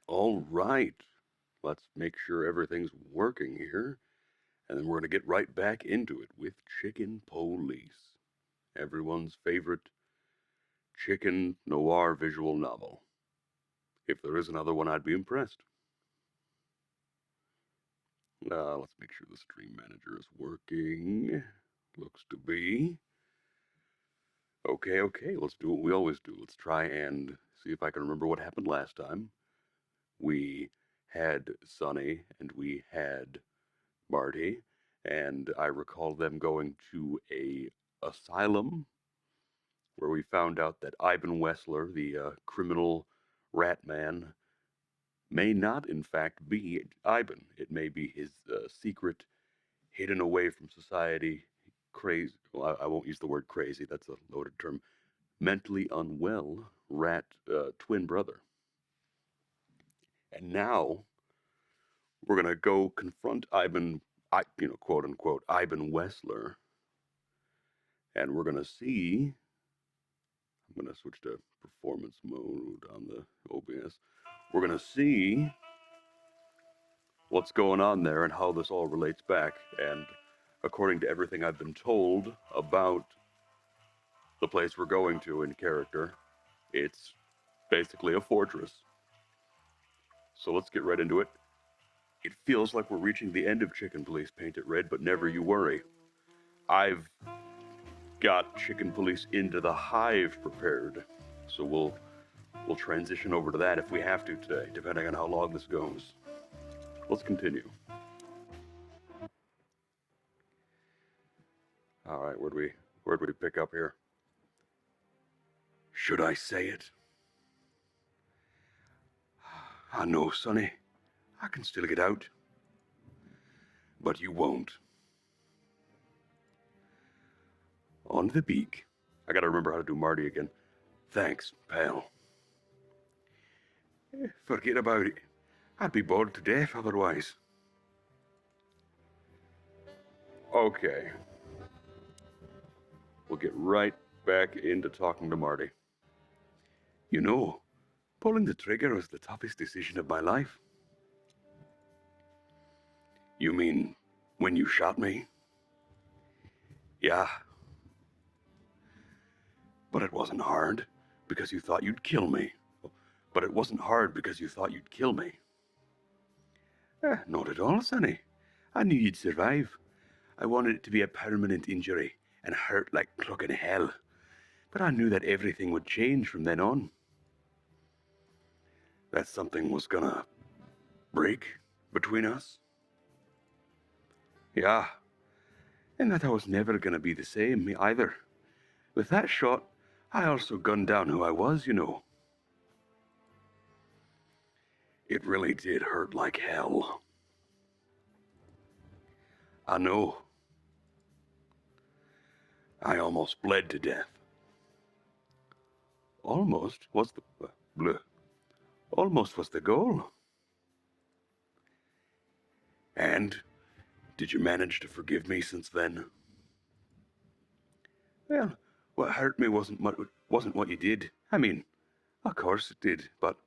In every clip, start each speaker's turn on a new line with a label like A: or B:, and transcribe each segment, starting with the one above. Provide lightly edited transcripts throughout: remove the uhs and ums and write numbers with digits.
A: all right. Let's make sure everything's working here, and then we're going to get right back into it with Chicken Police, everyone's favorite chicken noir visual novel. If there is another one, I'd be impressed. Let's make sure the stream manager is working. Looks to be. Okay, let's do what we always do. Let's try and see if I can remember what happened last time. We had Sunny and we had Marty, and I recall them going to a asylum where we found out that Ivan Wessler, the criminal rat man, may not in fact be Ivan. It may be his secret, hidden away from society, crazy. Well, I won't use the word crazy. That's a loaded term. Mentally unwell rat twin brother. And now we're gonna go confront Ivan, quote unquote, Ivan Wessler, and we're gonna see. I'm gonna switch to performance mode on the OBS. We're gonna see what's going on there and how this all relates back. And according to everything I've been told about the place we're going to in character, it's basically a fortress. So let's get right into it. It feels like we're reaching the end of Chicken Police Paint It Red, but never you worry. I've got Chicken Police into the Hive prepared, so we'll transition over to that if we have to today, depending on how long this goes. Let's continue. All right, where'd we pick up here? Should I say it? I know, Sonny. I can still get out. But you won't. On the beak. I gotta remember how to do Marty again. Thanks, pal. Forget about it. I'd be bored to death otherwise. Okay. We'll get right back into talking to Marty. You know, pulling the trigger was the toughest decision of my life. You mean when you shot me? Yeah. But it wasn't hard because you thought you'd kill me. But it wasn't hard because you thought you'd kill me. Not at all, Sonny. I knew you'd survive. I wanted it to be a permanent injury and hurt like clucking hell. But I knew that everything would change from then on. That something was gonna break between us. Yeah. And that I was never gonna be the same, either. With that shot, I also gunned down who I was, you know. It really did hurt like hell. I know. I almost bled to death. Almost was the goal. And did you manage to forgive me since then? Well, what hurt me wasn't what you did. I mean, of course it did, but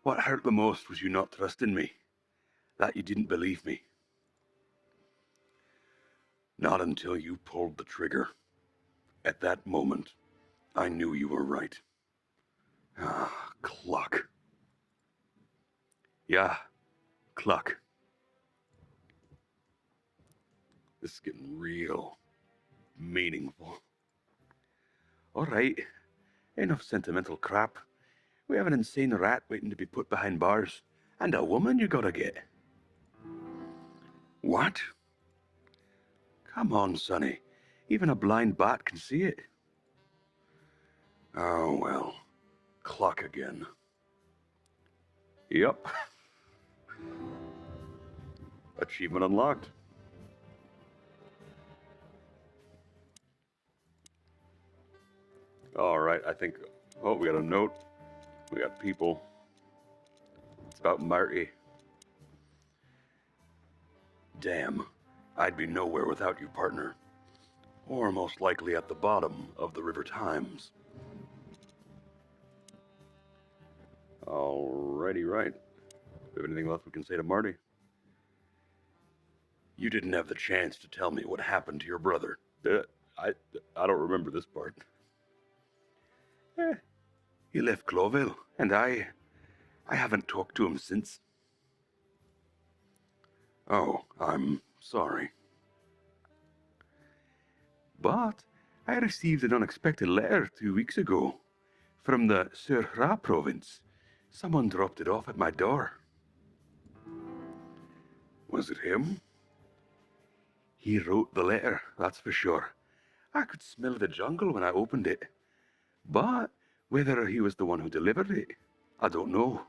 A: what hurt the most was you not trusting me. That you didn't believe me. Not until you pulled the trigger. At that moment, I knew you were right. Ah, Cluck. Yeah, Cluck. This is getting real meaningful. All right, enough sentimental crap. We have an insane rat waiting to be put behind bars, and a woman you gotta get. What? Come on, Sonny. Even a blind bat can see it. Oh, well. Cluck again. Yep. Achievement unlocked. All right, I think... Oh, we got a note. We got people. It's about Marty. Damn. I'd be nowhere without you, partner. Or most likely at the bottom of the River Times. Alrighty, right. Do we have anything left we can say to Marty? You didn't have the chance to tell me what happened to your brother. I don't remember this part. He left Clawville, and I haven't talked to him since. Oh, I'm sorry. But I received an unexpected letter 2 weeks ago from the Surra province. Someone dropped it off at my door. Was it him? He wrote the letter, that's for sure. I could smell the jungle when I opened it. But whether he was the one who delivered it, I don't know.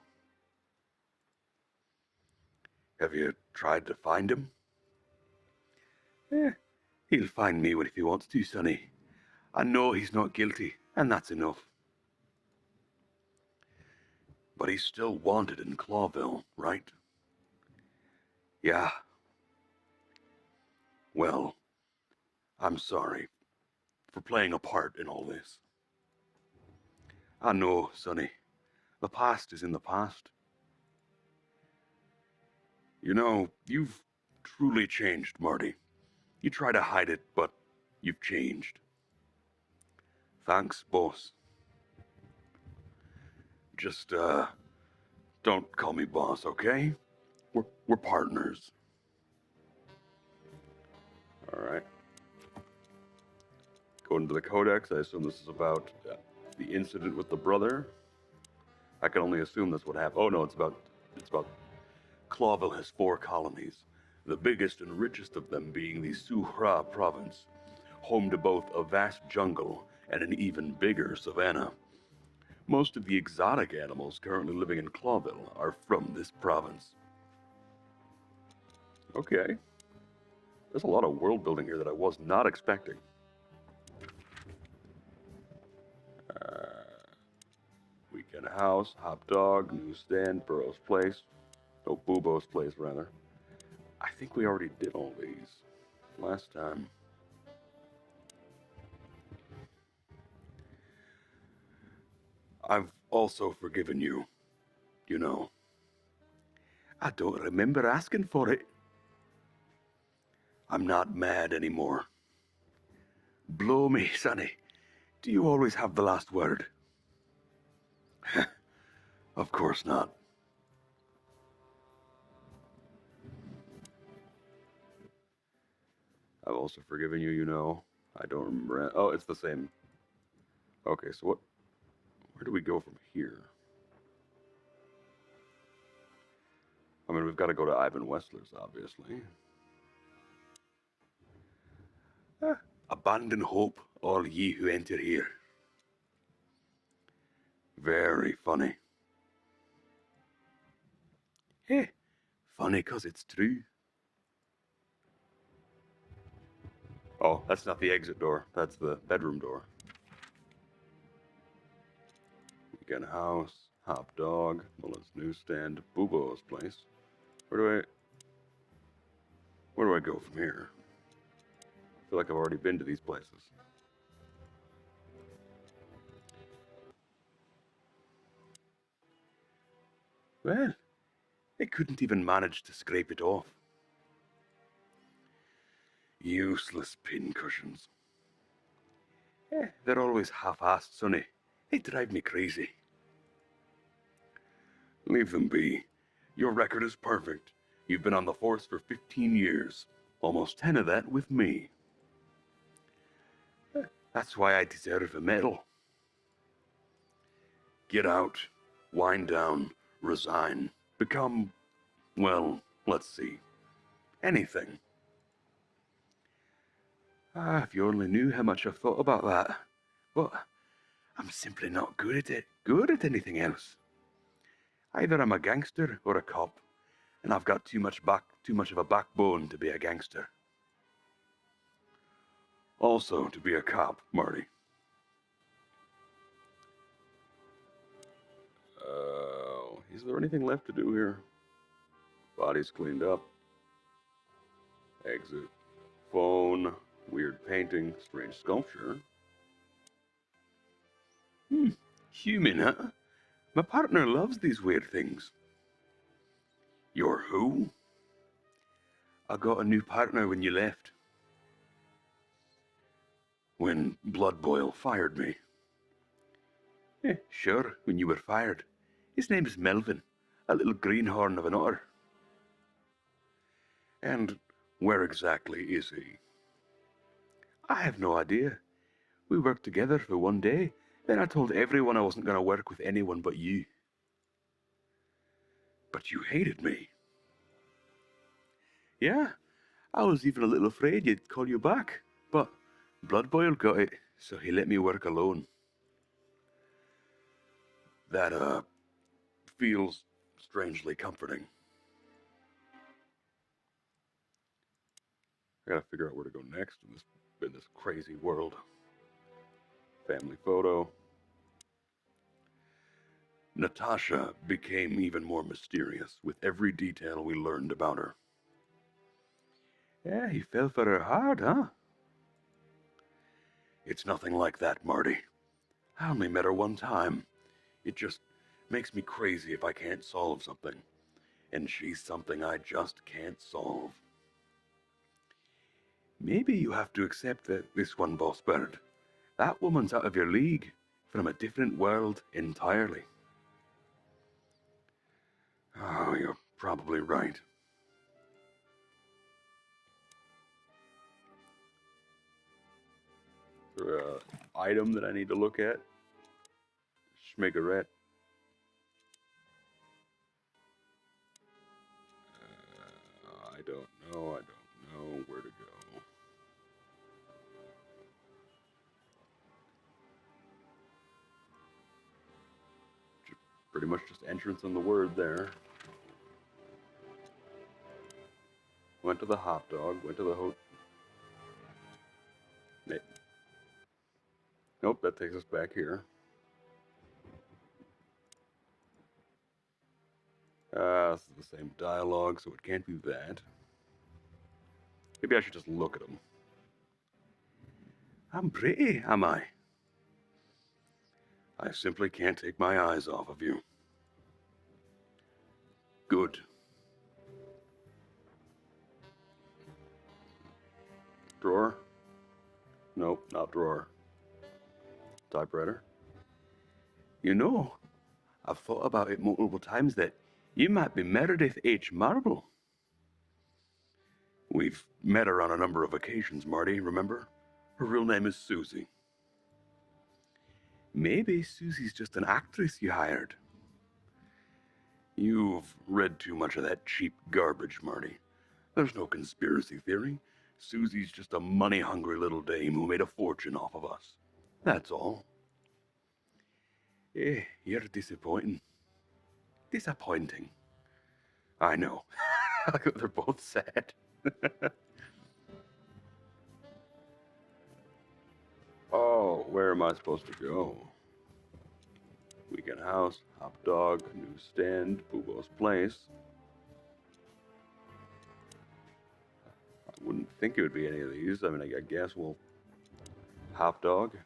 A: Have you tried to find him? He'll find me if he wants to, Sonny. I know he's not guilty, and that's enough. But he's still wanted in Clawville, right? Yeah. Well, I'm sorry for playing a part in all this. I know, Sonny. The past is in the past. You know, you've truly changed, Marty. You try to hide it, but you've changed. Thanks, boss. Just, don't call me boss, okay? We're partners. Alright. Going to the Codex, I assume this is about the incident with the brother. I can only assume that's what happened. Oh no, it's about Clawville has 4 colonies, the biggest and richest of them being the Suhra province, home to both a vast jungle and an even bigger savanna. Most of the exotic animals currently living in Clawville are from this province. Okay. There's a lot of world building here that I was not expecting. Weekend house, hot dog, newsstand, Burrow's place. Oh, Boobo's place, rather. I think we already did all these last time. I've also forgiven you. You know. I don't remember asking for it. I'm not mad anymore. Blow me, Sonny. Do you always have the last word? Of course not. I've also forgiven you, you know. I don't remember. Oh, it's the same. Okay, so where do we go from here? I mean, we've got to go to Ivan Wessler's, obviously. Abandon hope, all ye who enter here. Very funny. Hey, funny 'cause it's true. Oh, that's not the exit door. That's the bedroom door. Weekend house, hot dog, Mullen's newsstand, Boobo's place. Where do I go from here? I feel like I've already been to these places. Well, they couldn't even manage to scrape it off. Useless pincushions. They're always half-assed, Sonny. They drive me crazy. Leave them be. Your record is perfect. You've been on the force for 15 years. Almost 10 of that with me. That's why I deserve a medal. Get out, wind down, resign, become, well, let's see, anything. If you only knew how much I've thought about that. But I'm simply not good at anything else. Either I'm a gangster or a cop, and I've got too much of a backbone to be a gangster. Also, to be a cop, Marty. Is there anything left to do here? Body's cleaned up. Exit. Phone. Weird painting. Strange sculpture. Human, huh? My partner loves these weird things. You're who? I got a new partner when you left. When Blood Boil fired me. Sure, when you were fired. His name's Melvin, a little greenhorn of an otter. And where exactly is he? I have no idea. We worked together for one day, then I told everyone I wasn't going to work with anyone but you. But you hated me. Yeah, I was even a little afraid you'd call you back, but Blood Boil got it, so he let me work alone. That, feels strangely comforting. I gotta figure out where to go next in this crazy world. Family photo. Natasha became even more mysterious with every detail we learned about her. Yeah, he fell for her hard, huh? It's nothing like that, Marty. I only met her one time. It just makes me crazy if I can't solve something. And she's something I just can't solve. Maybe you have to accept that this one, Boss Bird. That woman's out of your league, from a different world entirely. Oh, you're probably right. Is there an item that I need to look at? Schmigarette. I don't know. Where to go. Pretty much just entrance on the word there. Went to the hot dog. Went to the hotel. Nope, that takes us back here. This is the same dialogue, so it can't be that. Maybe I should just look at them. I'm pretty, am I? I simply can't take my eyes off of you. Good. Drawer? Nope, not drawer. Typewriter? You know, I've thought about it multiple times that you might be Meredith H. Marble. We've met her on a number of occasions, Marty, remember? Her real name is Susie. Maybe Susie's just an actress you hired. You've read too much of that cheap garbage, Marty. There's no conspiracy theory. Susie's just a money-hungry little dame who made a fortune off of us. That's all. You're disappointing. Disappointing. I know. They're both sad. Oh, where am I supposed to go? Weekend house, hot dog, newsstand, Boobo's place. I wouldn't think it would be any of these. I mean, I guess we'll... Hot dog.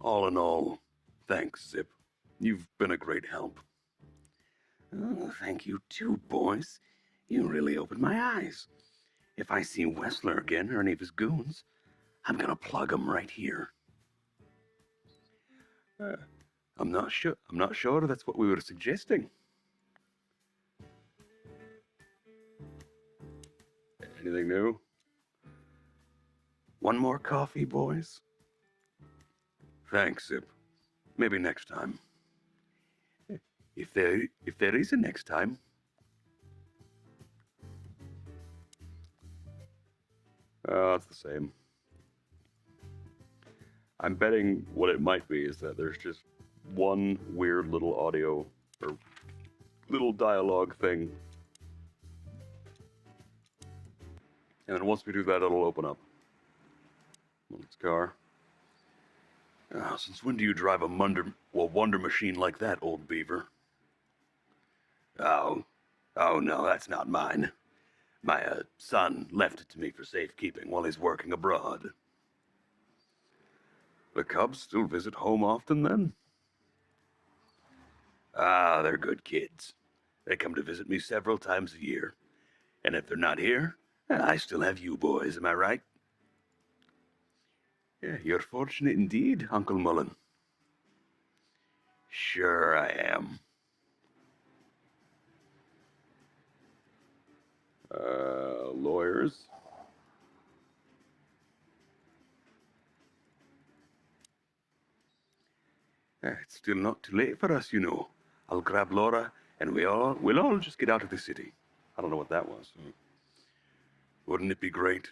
A: All in all, thanks, Zip. You've been a great help. Oh, thank you too, boys. You really opened my eyes. If I see Wessler again or any of his goons, I'm gonna plug 'em right here. I'm not sure that's what we were suggesting. Anything new? One more coffee, boys? Thanks, Zip. Maybe next time. If there is a next time. It's the same. I'm betting what it might be is that there's just one weird little audio or little dialogue thing. And then once we do that, it'll open up. Its car. Since when do you drive a wonder machine like that, old beaver? Oh no, that's not mine. My son left it to me for safekeeping while he's working abroad. The cubs still visit home often, then? Ah, they're good kids. They come to visit me several times a year. And if they're not here, I still have you boys, am I right? Yeah, you're fortunate indeed, Uncle Mullen. Sure I am. Lawyers? It's still not too late for us, you know. I'll grab Laura, and we'll all just get out of the city. I don't know what that was. Wouldn't it be great?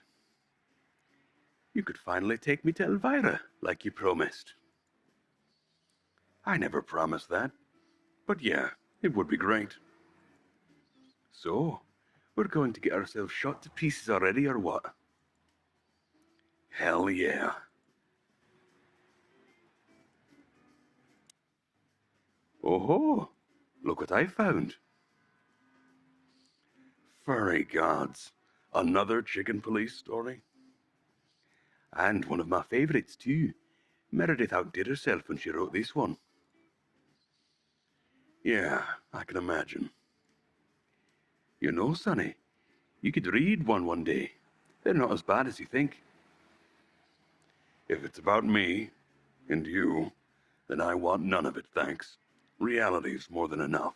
A: You could finally take me to Elvira, like you promised. I never promised that. But yeah, it would be great. So, we're going to get ourselves shot to pieces already, or what? Hell yeah. Oh-ho! Look what I found. Furry gods. Another chicken police story? And one of my favorites, too. Meredith outdid herself when she wrote this one. Yeah, I can imagine. You know, Sonny, you could read one day. They're not as bad as you think. If it's about me and you, then I want none of it, thanks. Reality's more than enough.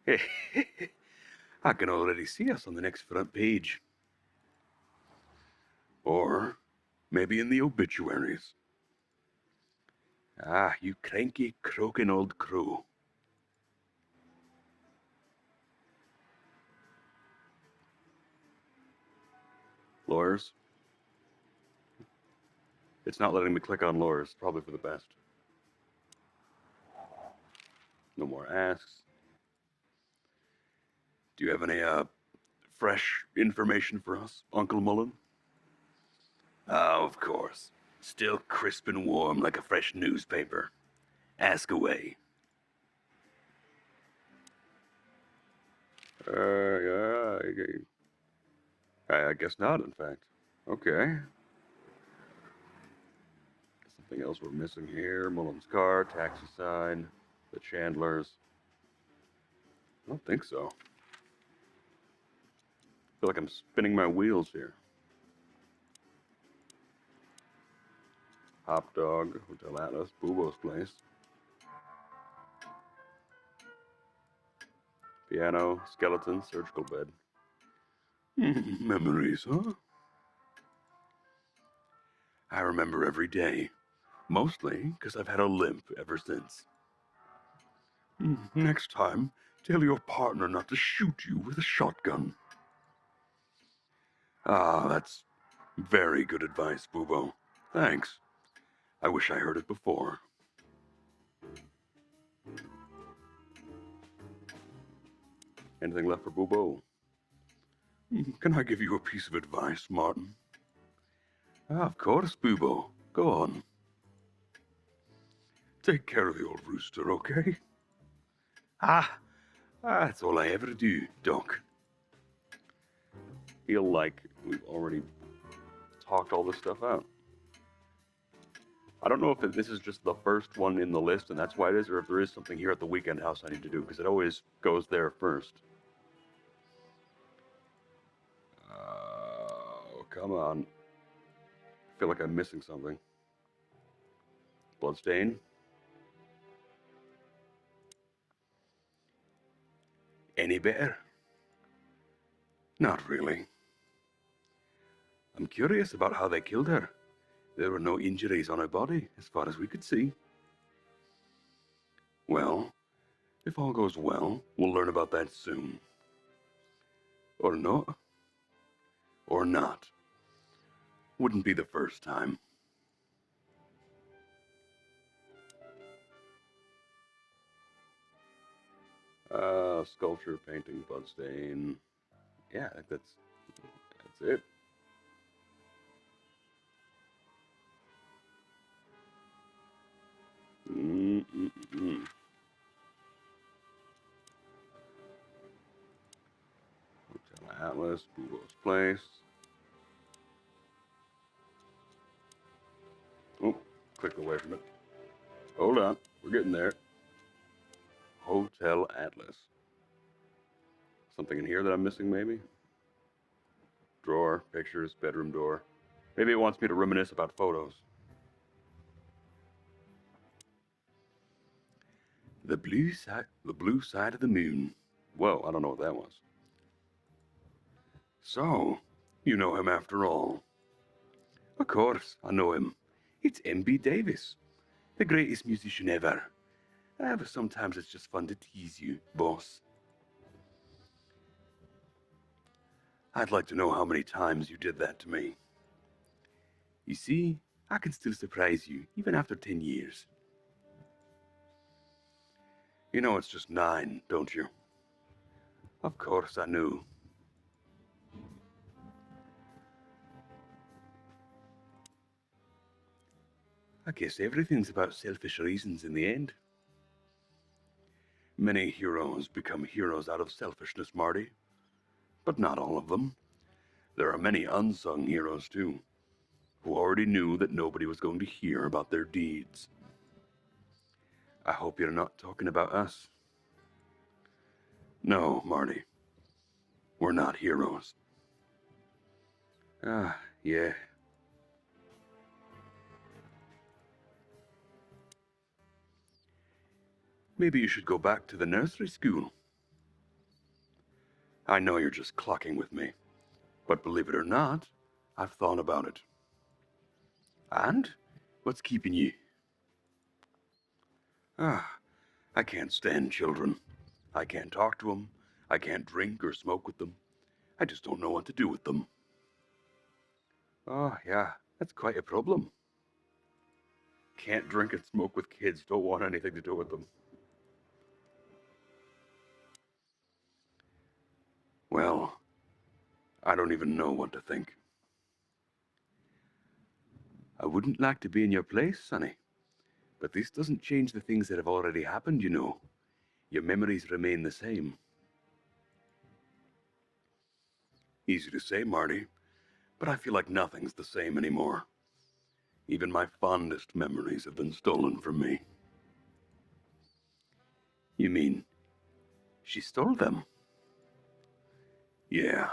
A: I can already see us on the next front page. Or maybe in the obituaries. Ah, you cranky, croaking old crow. Lawyers? It's not letting me click on lawyers, probably for the best. No more asks. Do you have any, fresh information for us, Uncle Mullen? Oh, of course. Still crisp and warm like a fresh newspaper. Ask away. Yeah, I guess not, in fact. Okay. Something else we're missing here. Mullen's car, taxi sign, the Chandlers. I don't think so. I feel like I'm spinning my wheels here. Hop Dog, Hotel Atlas, Boobo's place. Piano, skeleton, surgical bed. Memories, huh? I remember every day. Mostly because I've had a limp ever since. Next time, tell your partner not to shoot you with a shotgun. Ah, that's very good advice, Boobo. Thanks. I wish I heard it before. Anything left for Boobo? Can I give you a piece of advice, Martin? Ah, of course, Boobo. Go on. Take care of the old rooster, okay? That's all I ever do, Doc. Feel like we've already talked all this stuff out. I don't know if this is just the first one in the list and that's why it is, or if there is something here at the weekend house I need to do, because it always goes there first. Oh, come on. I feel like I'm missing something. Bloodstain? Any better? Not really. I'm curious about how they killed her. There were no injuries on her body, as far as we could see. Well, if all goes well, we'll learn about that soon. Or not. Or not. Wouldn't be the first time. Sculpture, painting, bloodstain. Yeah, I think that's it. Mm-mm-mm. Atlas, Bubo's Place. Oh, clicked away from it. Hold on, we're getting there. Hotel Atlas. Something in here that I'm missing, maybe? Drawer, pictures, bedroom door. Maybe it wants me to reminisce about photos. The blue side of the moon. Whoa, I don't know what that was. So, you know him after all. Of course, I know him. It's M.B. Davis, the greatest musician ever. But sometimes it's just fun to tease you, boss. I'd like to know how many times you did that to me. You see, I can still surprise you, even after 10 years. You know it's just 9, don't you? Of course I knew. I guess everything's about selfish reasons in the end. Many heroes become heroes out of selfishness, Marty. But not all of them. There are many unsung heroes, too, who already knew that nobody was going to hear about their deeds. I hope you're not talking about us. No, Marty. We're not heroes. Ah, yeah. Maybe you should go back to the nursery school. I know you're just clocking with me, but believe it or not, I've thought about it. And? What's keeping you? Ah, I can't stand children. I can't talk to them. I can't drink or smoke with them. I just don't know what to do with them. Oh, yeah, that's quite a problem. Can't drink and smoke with kids, don't want anything to do with them. Well, I don't even know what to think. I wouldn't like to be in your place, Sonny. But this doesn't change the things that have already happened, you know. Your memories remain the same. Easy to say, Marty, but I feel like nothing's the same anymore. Even my fondest memories have been stolen from me. You mean, she stole them? Yeah.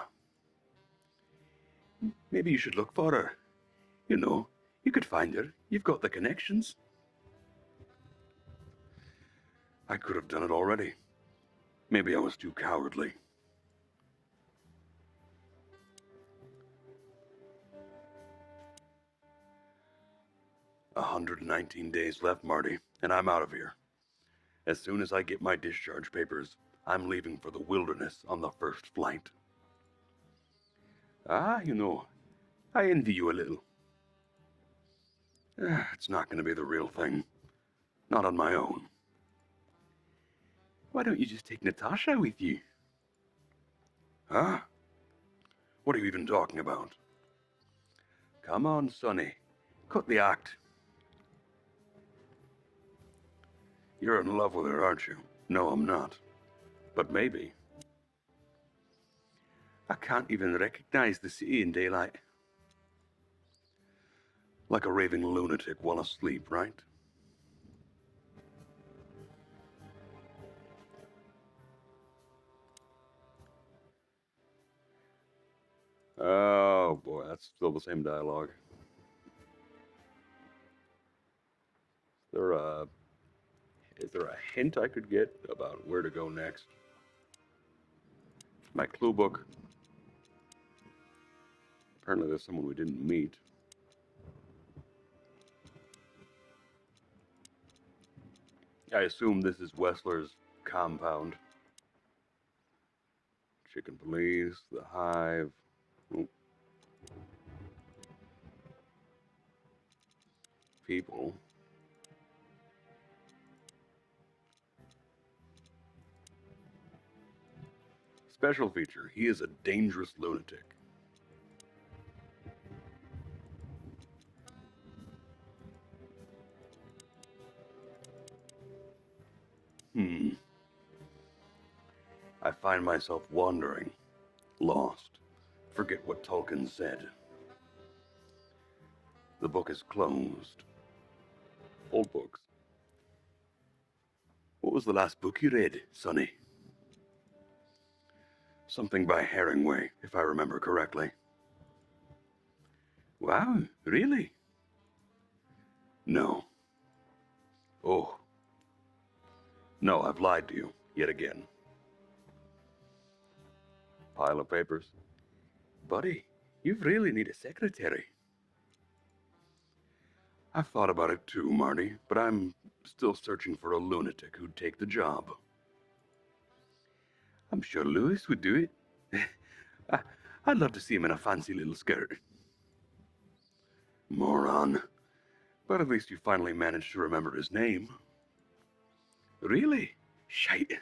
A: Maybe you should look for her. You know, you could find her. You've got the connections. I could have done it already. Maybe I was too cowardly. "119 days left, Marty, and I'm out of here. As soon as I get my discharge papers, I'm leaving for the wilderness on the first flight." Ah, you know, I envy you a little. It's not going to be the real thing. Not on my own. Why don't you just take Natasha with you? Huh? What are you even talking about? Come on, Sonny. Cut the act. You're in love with her, aren't you? No, I'm not. But maybe. I can't even recognize the city in daylight. Like a raving lunatic while asleep, right? Oh boy, that's still the same dialogue. There, is there a hint I could get about where to go next? My clue book. Apparently there's someone we didn't meet. I assume this is Wessler's compound. Chicken Police, the Hive. Oh. People. Special feature, he is a dangerous lunatic. I find myself wandering, lost, forget what Tolkien said. The book is closed. Old books. What was the last book you read, Sonny? Something by Herringway, if I remember correctly. Wow, really? No. Oh. No, I've lied to you, yet again. Pile of papers. Buddy, you really need a secretary. I've thought about it too, Marty, but I'm still searching for a lunatic who'd take the job. I'm sure Lewis would do it. I'd love to see him in a fancy little skirt. Moron. But at least you finally managed to remember his name. Really? Shite.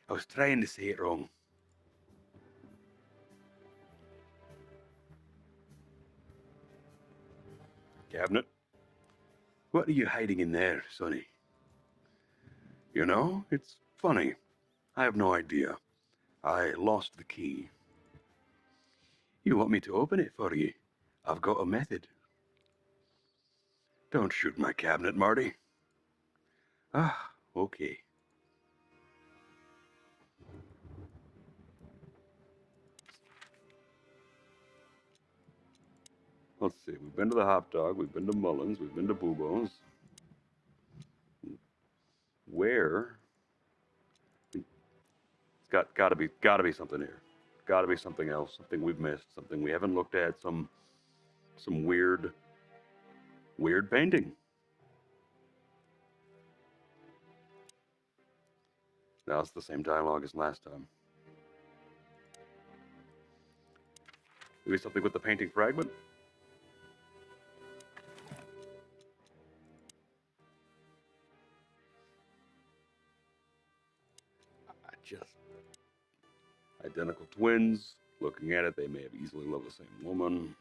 A: I was trying to say it wrong. Cabinet? What are you hiding in there, Sonny? You know, it's funny. I have no idea. I lost the key. You want me to open it for you? I've got a method. Don't shoot my cabinet, Marty. Ah, okay. Let's see, we've been to the Hop Dog, we've been to Mullins, we've been to Boobo's. Where? It's gotta be something here. Gotta be something else, something we've missed, something we haven't looked at, some weird painting. Now it's the same dialogue as last time. Maybe something with the painting fragment? Identical twins. Looking at it, they may have easily loved the same woman.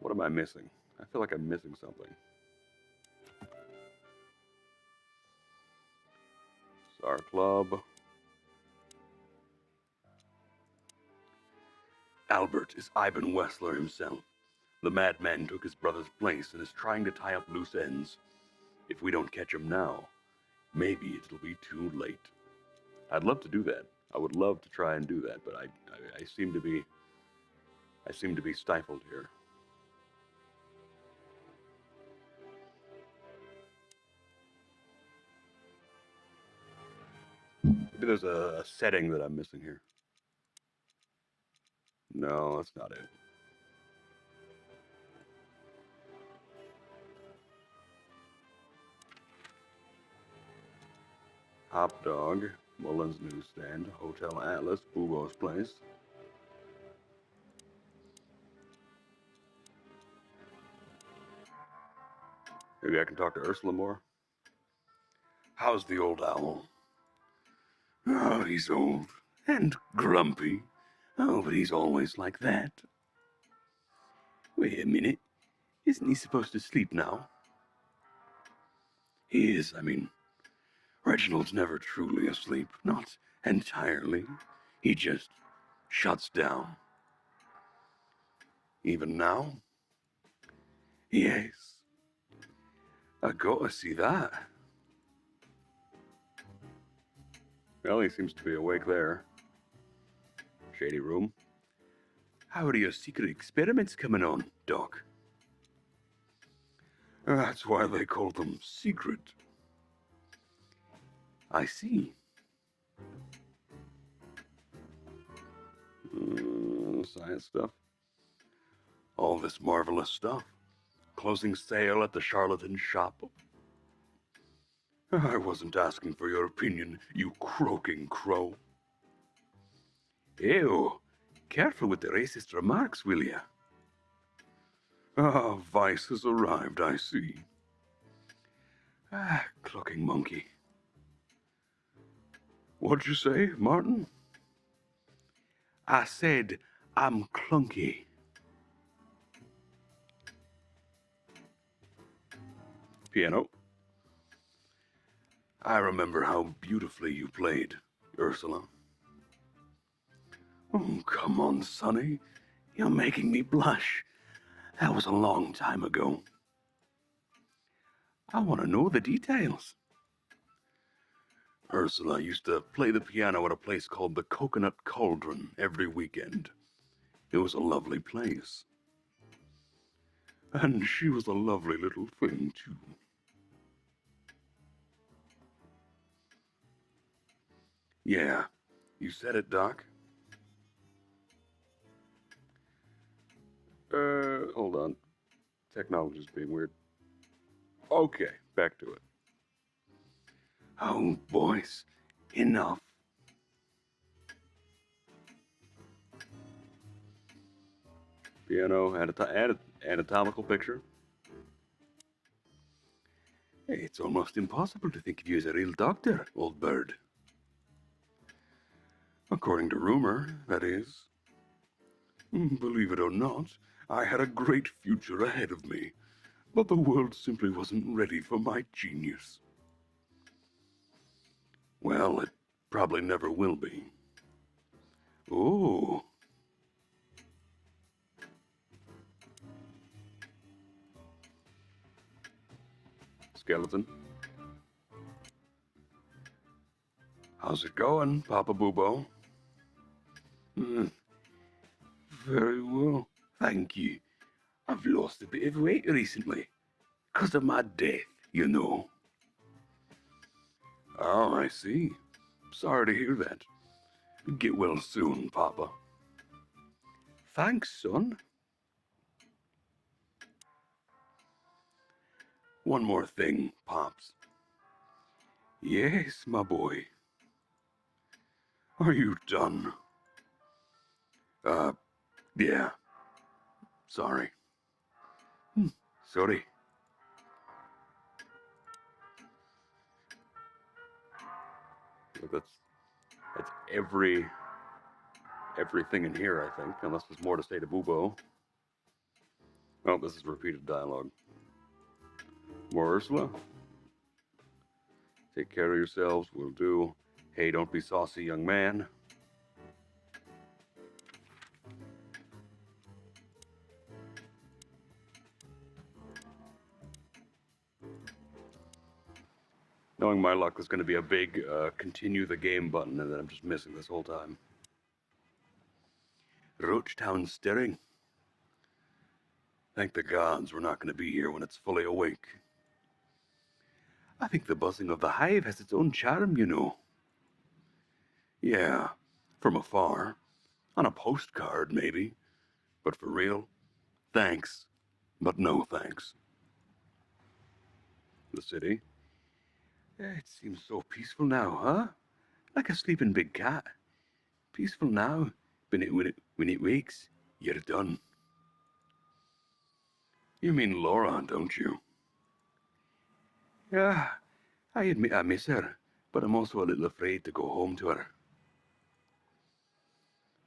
A: What am I missing? I feel like I'm missing something. Star Club. Albert is Ivan Wessler himself. The madman took his brother's place and is trying to tie up loose ends. If we don't catch him now, maybe it'll be too late. I'd love to do that. I would love to try and do that, but I seem to be stifled here. Maybe there's a setting that I'm missing here. No, that's not it. Hop Dog, Mullins Newsstand, Hotel Atlas, Boobo's Place. Maybe I can talk to Ursula more. How's the old owl? Oh, he's old and grumpy. Oh, but he's always like that. Wait a minute. Isn't he supposed to sleep now? He is, Reginald's never truly asleep. Not entirely. He just shuts down. Even now? Yes. I gotta see that. Well, he seems to be awake there. Shady room. How are your secret experiments coming on, Doc? That's why they call them secret. I see. Science stuff. All this marvelous stuff. Closing sale at the charlatan shop. I wasn't asking for your opinion, you croaking crow. Ew, careful with the racist remarks, will ya? Ah, Vice has arrived, I see. Ah, clucking monkey. What'd you say, Martin? I said I'm clunky. Piano. I remember how beautifully you played, Ursula. Oh, come on, Sonny. You're making me blush. That was a long time ago. I want to know the details. Ursula used to play the piano at a place called the Coconut Cauldron every weekend. It was a lovely place. And she was a lovely little thing, too. Yeah, you said it, Doc. Hold on. Technology's being weird. Okay, back to it. Oh, boys, enough. Piano, anatomical picture. Hey, it's almost impossible to think of you as a real doctor, old bird. According to rumor, that is. Believe it or not, I had a great future ahead of me, but the world simply wasn't ready for my genius. Well, it probably never will be. Oh. Skeleton. How's it going, Papa Boobo? Very well, thank you. I've lost a bit of weight recently. 'Cause of my death, you know. Oh, I see. Sorry to hear that. Get well soon, Papa. Thanks, son. One more thing, Pops. Yes, my boy. Are you done? Yeah. Sorry. Sorry. Look, that's everything in here, I think, unless there's more to say to Bubo. Oh, this is repeated dialogue. More Ursula? Take care of yourselves, will do. Hey, don't be saucy, young man. Knowing my luck, there's going to be a big continue the game button, and then I'm just missing this whole time. Roachtown stirring. Thank the gods we're not going to be here when it's fully awake. I think the buzzing of the hive has its own charm, you know. Yeah, from afar. On a postcard, maybe. But for real, thanks. But no thanks. The city. It seems so peaceful now, huh? Like a sleeping big cat. Peaceful now, but when it wakes, you're done. You mean Laura, don't you? Yeah, I admit I miss her, but I'm also a little afraid to go home to her.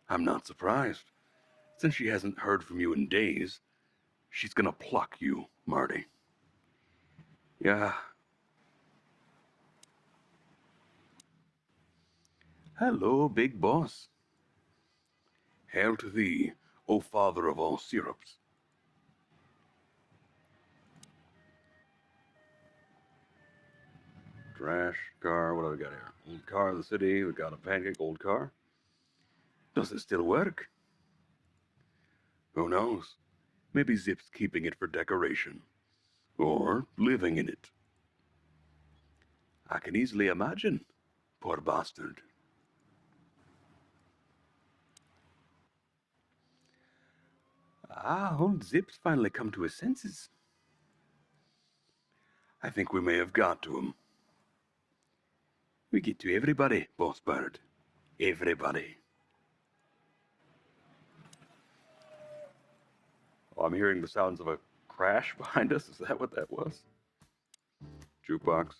A: I'm not surprised. Since she hasn't heard from you in days, she's gonna pluck you, Marty. Yeah. Hello, big boss. Hail to thee, O father of all syrups. Trash, car, what do we got here? Old car of the city, we got a pancake, old car. Does it still work? Who knows? Maybe Zip's keeping it for decoration. Or living in it. I can easily imagine. Poor bastard. Ah, old Zip's finally come to his senses. I think we may have got to him. We get to everybody, Boss Bird. Everybody. Oh, I'm hearing the sounds of a crash behind us. Is that what that was? Jukebox.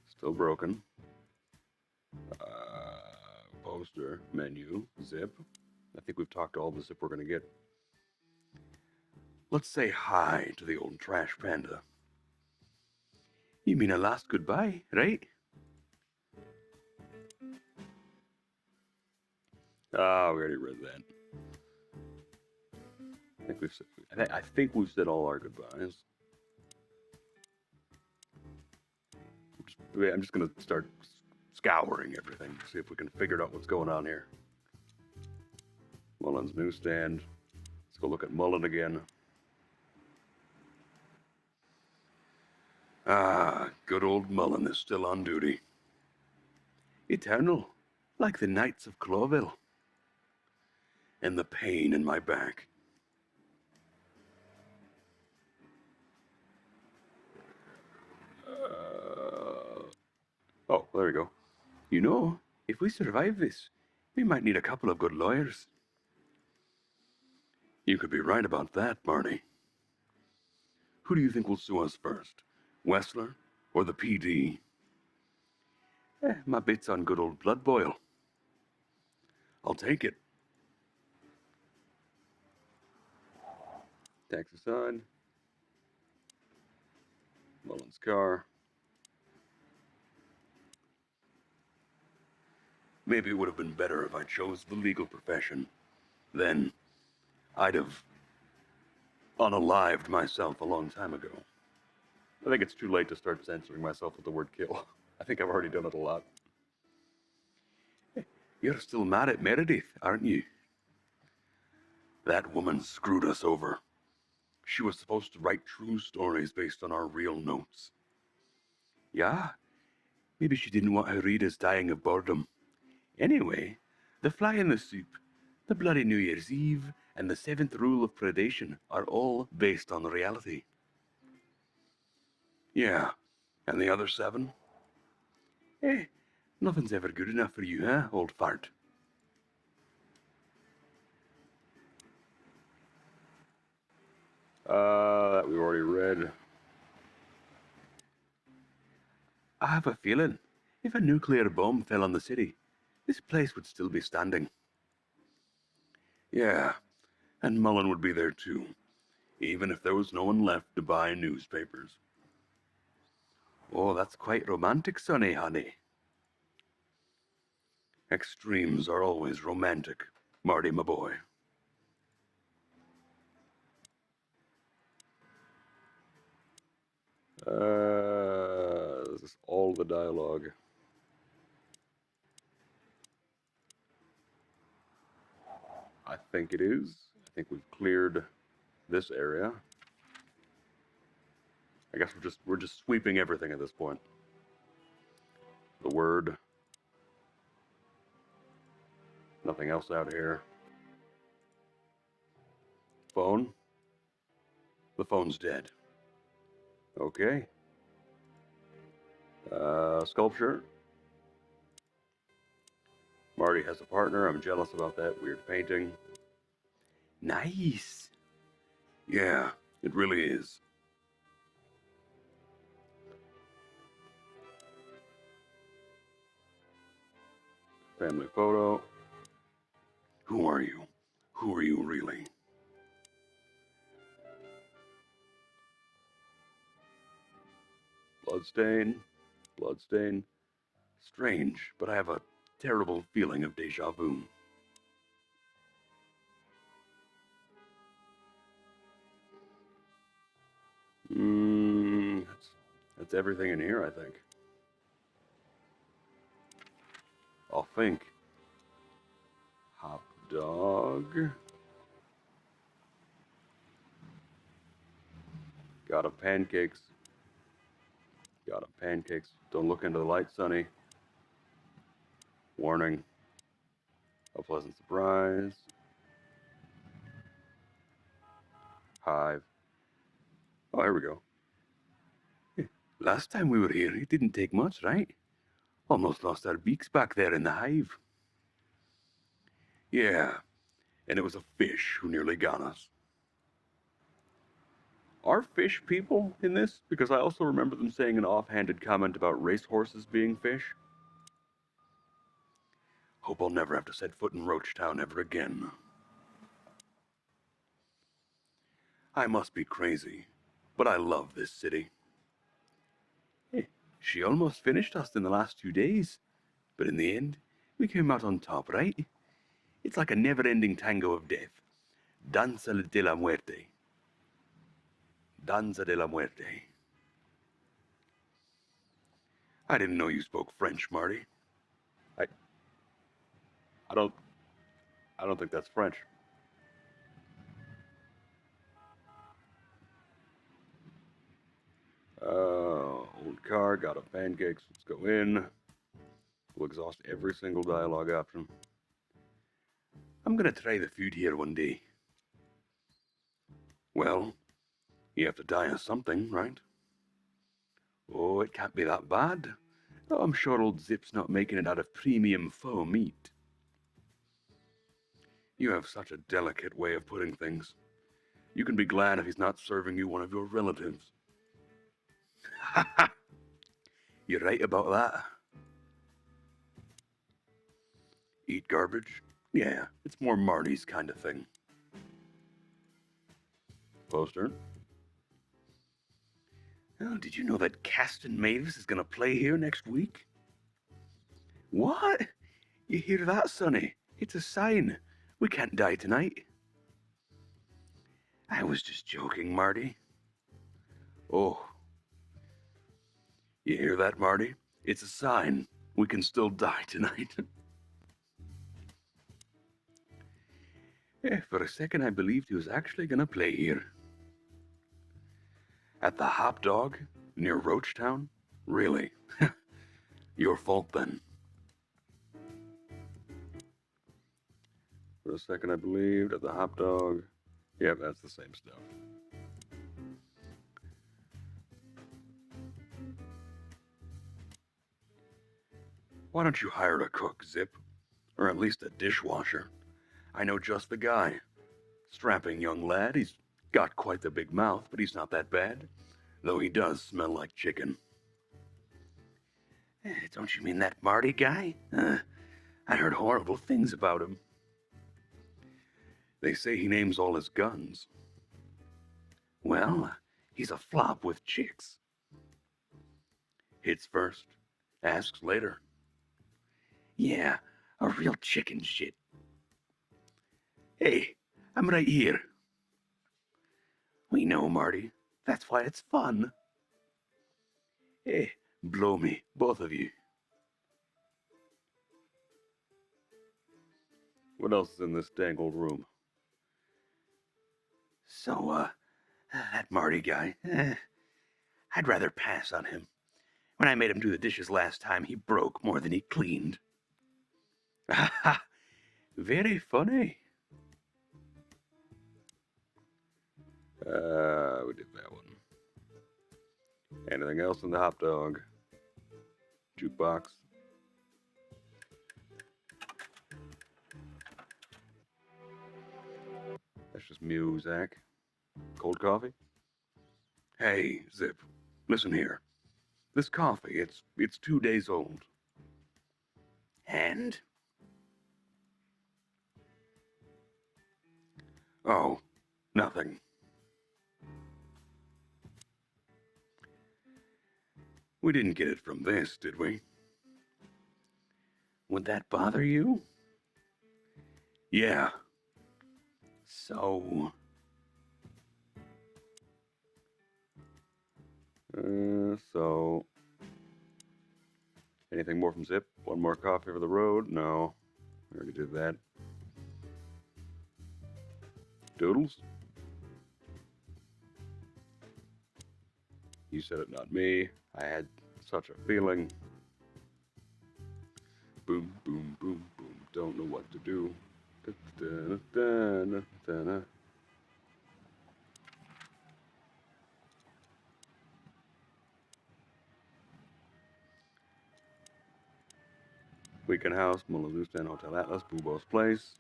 A: Still broken. Poster. Menu. Zip. I think we've talked to all the zip we're going to get. Let's say hi to the old trash panda. You mean a last goodbye, right? Ah, we already read that. I think we've said all our goodbyes. I'm just gonna start scouring everything to see if we can figure out what's going on here. Mullen's newsstand. Let's go look at Mullen again. Ah, good old Mullen is still on duty. Eternal, like the Knights of Clawville. And the pain in my back. Oh, there we go. You know, if we survive this, we might need a couple of good lawyers. You could be right about that, Marty. Who do you think will sue us first? Wessler or the PD? My bit's on good old Blood Boil. I'll take it. Taxi sign. Mullen's car. Maybe it would have been better if I chose the legal profession. Then I'd have unalived myself a long time ago. I think it's too late to start censoring myself with the word kill. I think I've already done it a lot. You're still mad at Meredith, aren't you? That woman screwed us over. She was supposed to write true stories based on our real notes. Yeah, maybe she didn't want her readers dying of boredom. Anyway, the fly in the soup, the bloody New Year's Eve, and the seventh rule of predation are all based on reality. Yeah, and the other seven? Nothing's ever good enough for you, huh, old fart? That we've already read. I have a feeling if a nuclear bomb fell on the city, this place would still be standing. Yeah, and Mullen would be there too, even if there was no one left to buy newspapers. Oh, that's quite romantic, Sonny, honey. Extremes are always romantic, Marty, my boy. This is all the dialogue. I think it is. I think we've cleared this area. I guess we're just sweeping everything at this point. The word. Nothing else out here. Phone. The phone's dead. Okay. Sculpture. Marty has a partner. I'm jealous about that weird painting. Nice. Yeah, it really is. Family photo. Who are you? Who are you really? Bloodstain. Bloodstain. Strange, but I have a terrible feeling of deja vu. That's everything in here, I think. I'll think. Hot dog. Got a pancakes. Got a pancakes. Don't look into the light, Sonny. Warning. A pleasant surprise. Hive. Oh, here we go. Last time we were here, it didn't take much, right? Almost lost our beaks back there in the hive. Yeah, and it was a fish who nearly got us. Are fish people in this? Because I also remember them saying an offhanded comment about racehorses being fish. Hope I'll never have to set foot in Roachtown ever again. I must be crazy, but I love this city. She almost finished us in the last 2 days, but in the end, we came out on top, right? It's like a never-ending tango of death. Danza de la muerte. Danza de la muerte. I didn't know you spoke French, Marty. I I don't think that's French. Old car, got a pancakes. Let's go in. We'll exhaust every single dialogue option. I'm gonna try the food here one day. Well, you have to die of something, right? Oh, it can't be that bad. Oh, I'm sure old Zip's not making it out of premium faux meat. You have such a delicate way of putting things. You can be glad if he's not serving you one of your relatives. Ha ha! You're right about that. Eat garbage? Yeah, it's more Marty's kind of thing. Poster. Oh, did you know that Keston Mavis is gonna play here next week? What? You hear that, Sonny? It's a sign. We can't die tonight. I was just joking, Marty. Oh. You hear that, Marty? It's a sign. We can still die tonight. Yeah, for a second I believed he was actually gonna play here. At the Hop Dog, near Roachtown? Really? Your fault then. For a second I believed at the Hop Dog. Yeah, that's the same stuff. Why don't you hire a cook, Zip? Or at least a dishwasher? I know just the guy. Strapping young lad, he's got quite the big mouth, but he's not that bad. Though he does smell like chicken. Don't you mean that Marty guy? I heard horrible things about him. They say he names all his guns. Well, he's a flop with chicks. Hits first, asks later. Yeah, a real chicken shit. Hey, I'm right here. We know, Marty. That's why it's fun. Hey, blow me, both of you. What else is in this dang old room? So, that Marty guy, I'd rather pass on him. When I made him do the dishes last time, he broke more than he cleaned. Ha! Very funny. We did that one. Anything else in the hot dog? Jukebox. That's just music. Cold coffee? Hey, Zip, listen here. This coffee, it's 2 days old. And? Oh, nothing. We didn't get it from this, did we? Would that bother you? Yeah. So... Anything more from Zip? One more coffee for the road? No. We already did that. Doodles? You said it, not me. I had such a feeling. Boom, boom, boom, boom. Don't know what to do. Da-da-da-da-da-da. Weekend House, Mullazoostan Hotel Atlas, Boobo's Place.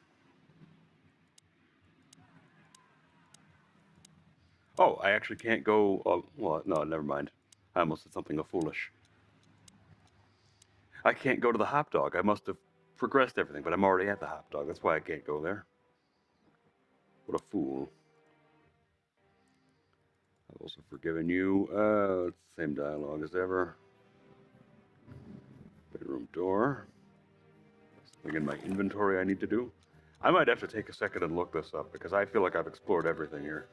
A: Oh, I actually can't go. Well, no, never mind. I almost said something foolish. I can't go to the Hop Dog. I must have progressed everything, but I'm already at the Hop Dog. That's why I can't go there. What a fool. I've also forgiven you. It's the same dialogue as ever. Bedroom door. Something in my inventory I need to do. I might have to take a second and look this up because I feel like I've explored everything here.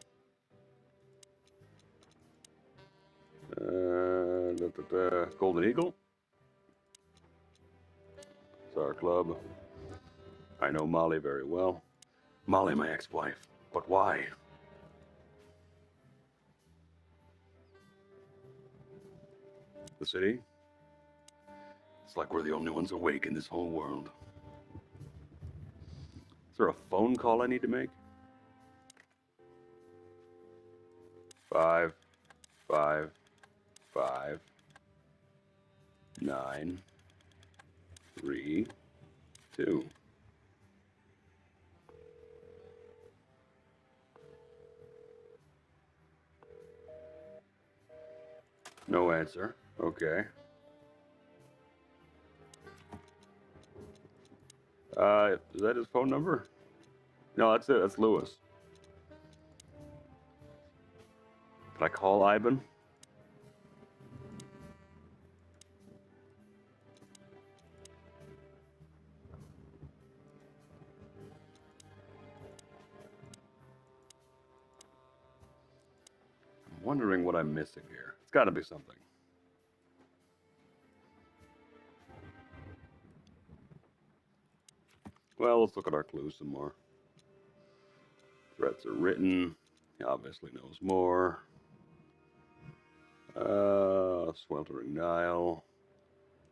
A: Golden Eagle. It's our club. I know Molly very well. Molly, my ex-wife. But why? The city? It's like we're the only ones awake in this whole world. Is there a phone call I need to make? 5, 5, 5, 9, 3, 2. No answer. Okay. Is that his phone number? No, that's it. That's Lewis. Can I call Ivan? I'm wondering what I'm missing here. It's got to be something. Well, let's look at our clues some more. Threats are written. He obviously knows more. Sweltering Nile.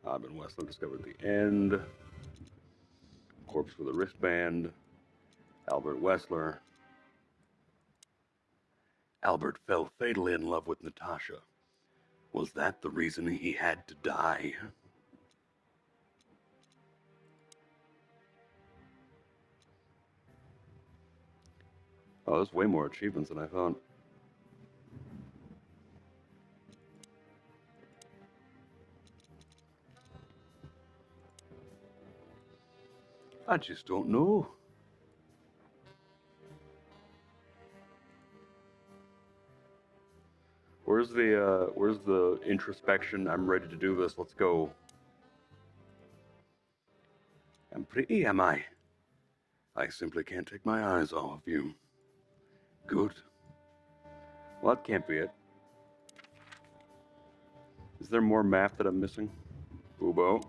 A: Ivan Westland discovered the end. Corpse with a wristband. Albert Wessler. Albert fell fatally in love with Natasha. Was that the reason he had to die? Oh, there's way more achievements than I thought. I just don't know. Where's the introspection? I'm ready to do this. Let's go. I'm pretty, am I? I simply can't take my eyes off you. Good. Well, that can't be it. Is there more map that I'm missing? Bubo,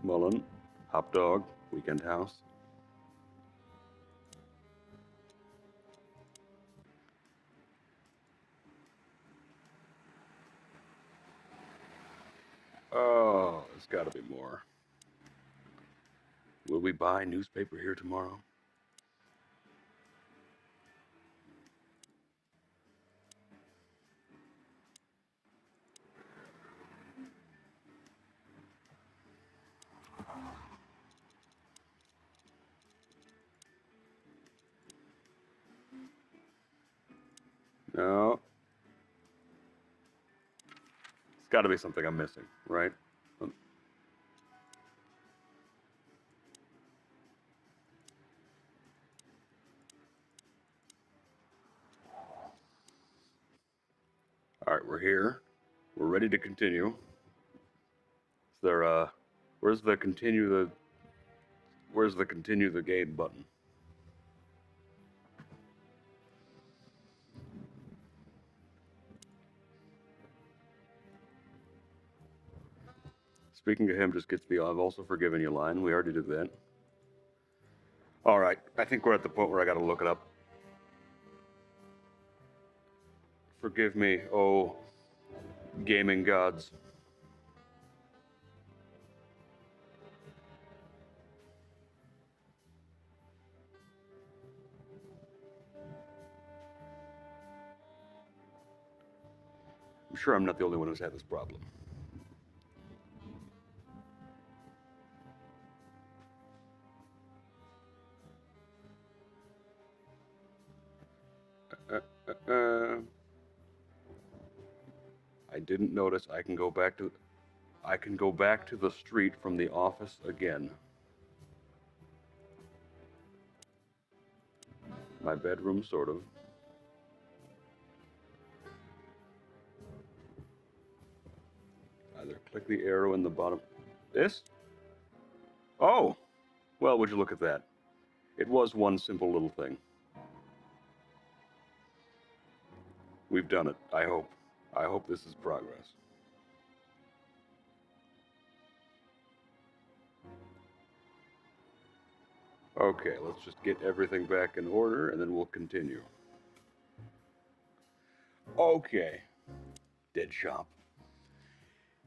A: Mullen, Hop Dog, Weekend House. Oh, there's got to be more. Will we buy newspaper here tomorrow? No. It's got to be something I'm missing, right? All right, we're here. We're ready to continue. Is there where's the continue the game button? Speaking to him just gets the I've also forgiven you line. We already did that. All right, I think we're at the point where I got to look it up. Forgive me, oh gaming gods. I'm sure I'm not the only one who's had this problem. I didn't notice. I can go back to the street from the office again. My bedroom, sort of. Either click the arrow in the bottom. This? Oh! Well, would you look at that? It was one simple little thing. We've done it, I hope. I hope this is progress. Okay, let's just get everything back in order, and then we'll continue. Okay. Dead shop.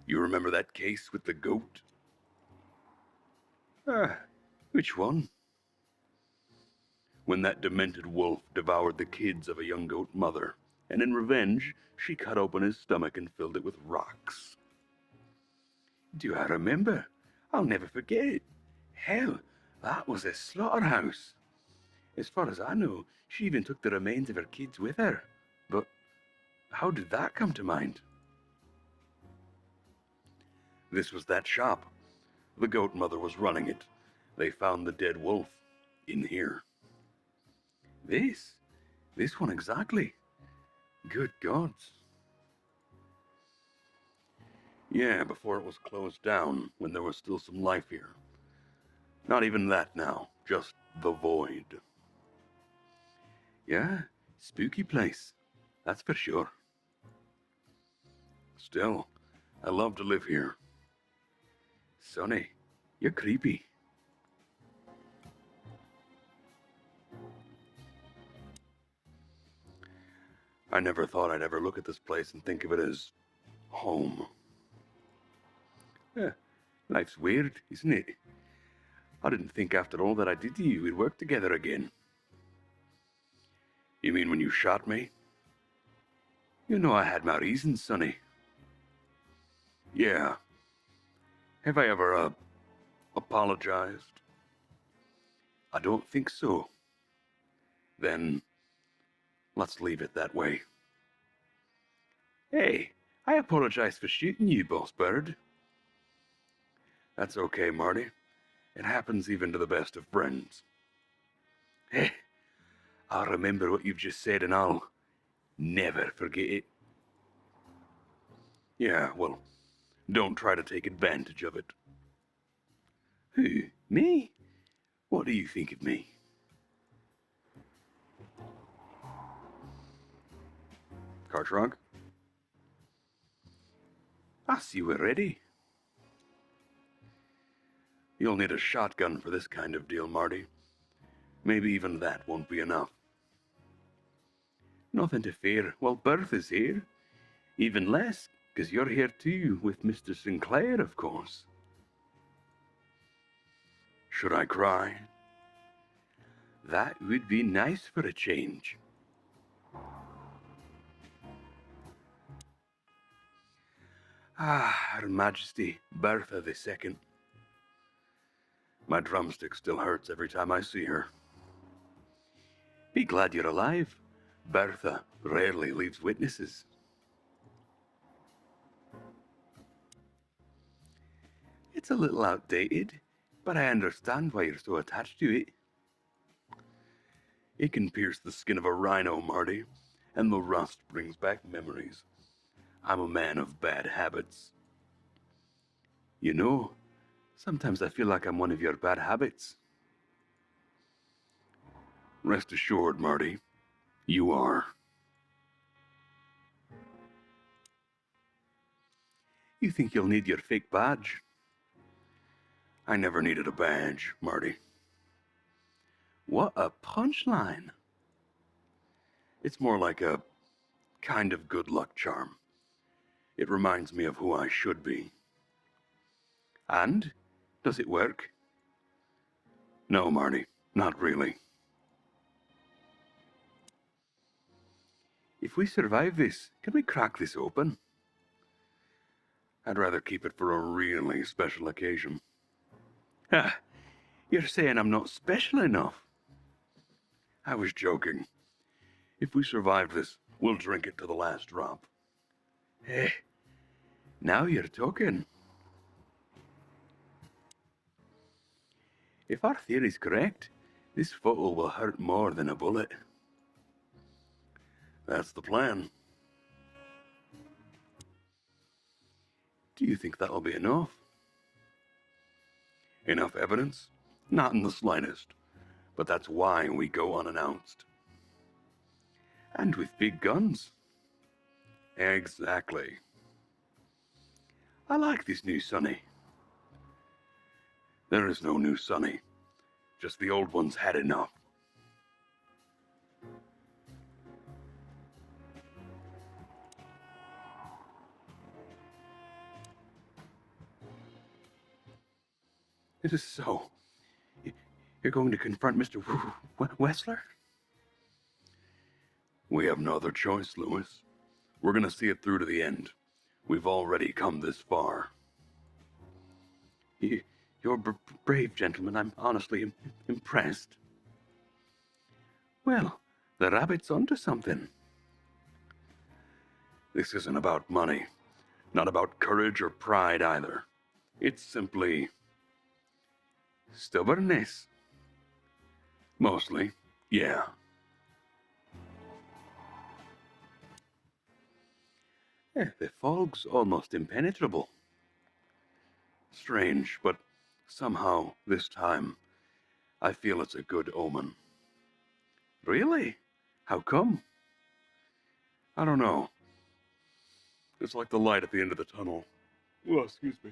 A: You remember that case with the goat? Which one? When that demented wolf devoured the kids of a young goat mother, and in revenge, she cut open his stomach and filled it with rocks. Do I remember? I'll never forget it. Hell, that was a slaughterhouse. As far as I know, she even took the remains of her kids with her. But how did that come to mind? This was that shop. The goat mother was running it. They found the dead wolf in here. This one exactly. Good gods. Yeah, before it was closed down, when there was still some life here. Not even that now, just the void. Yeah, spooky place, that's for sure. Still, I love to live here. Sonny, you're creepy. I never thought I'd ever look at this place and think of it as home. Yeah, life's weird, isn't it? I didn't think after all that I did to you we'd work together again. You mean when you shot me? You know I had my reasons, Sonny. Yeah. Have I ever, apologized? I don't think so. Then, let's leave it that way. Hey, I apologize for shooting you, Boss Bird. That's okay, Marty. It happens even to the best of friends. Hey, I'll remember what you've just said and I'll never forget it. Yeah, well, don't try to take advantage of it. Who? Me? What do you think of me? Car trunk? I see we're ready. You'll need a shotgun for this kind of deal, Marty. Maybe even that won't be enough. Nothing to fear. Well, Bertha's here. Even less, because you're here too, with Mr. Sinclair, of course. Should I cry? That would be nice for a change. Her Majesty Bertha II. My drumstick still hurts every time I see her. Be glad you're alive. Bertha rarely leaves witnesses. It's a little outdated, but I understand why you're so attached to it. It can pierce the skin of a rhino, Marty, and the rust brings back memories. I'm a man of bad habits. You know, sometimes I feel like I'm one of your bad habits. Rest assured, Marty, you are. You think you'll need your fake badge? I never needed a badge, Marty. What a punchline. It's more like a kind of good luck charm. It reminds me of who I should be. And? Does it work? No, Marty, not really. If we survive this, can we crack this open? I'd rather keep it for a really special occasion. Ha! You're saying I'm not special enough? I was joking. If we survive this, we'll drink it to the last drop. Hey, now you're talking. If our theory's correct, this photo will hurt more than a bullet. That's the plan. Do you think that'll be enough? Enough evidence? Not in the slightest. but that's why we go unannounced. And with big guns. Exactly. I like this new Sonny. There is no new Sonny. Just the old one's had enough. It is so. You're going to confront Mr. Wessler? We have no other choice, Lewis. We're gonna see it through to the end. We've already come this far. You're brave, gentlemen. I'm honestly impressed. Well, the rabbit's onto something. This isn't about money. Not about courage or pride either. It's simply stubbornness. Mostly, yeah. The fog's almost impenetrable. Strange, but somehow, this time, I feel it's a good omen. Really? How come? I don't know. It's like the light at the end of the tunnel. Oh, excuse me.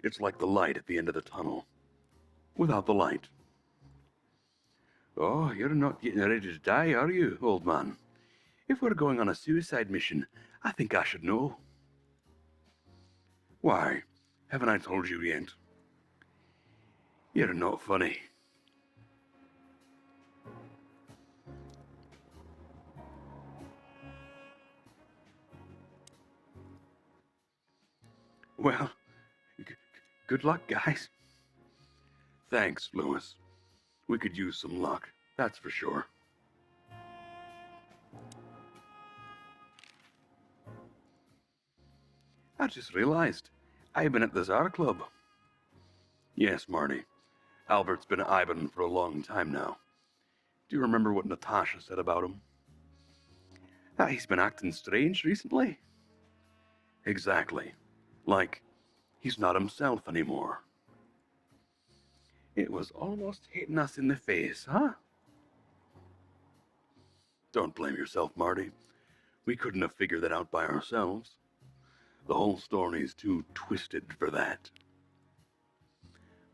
A: It's like the light at the end of the tunnel. Without the light. Oh, you're not getting ready to die, are you, old man? If we're going on a suicide mission, I think I should know. Why? Haven't I told you yet? You're not funny. Well, good luck, guys. Thanks, Lewis. We could use some luck, that's for sure. I just realized I've been at the Tsar Club. Yes, Marty. Albert's been Ivan for a long time now. Do you remember what Natasha said about him? That he's been acting strange recently? Exactly. Like, he's not himself anymore. It was almost hitting us in the face, huh? Don't blame yourself, Marty. We couldn't have figured that out by ourselves. The whole story's too twisted for that.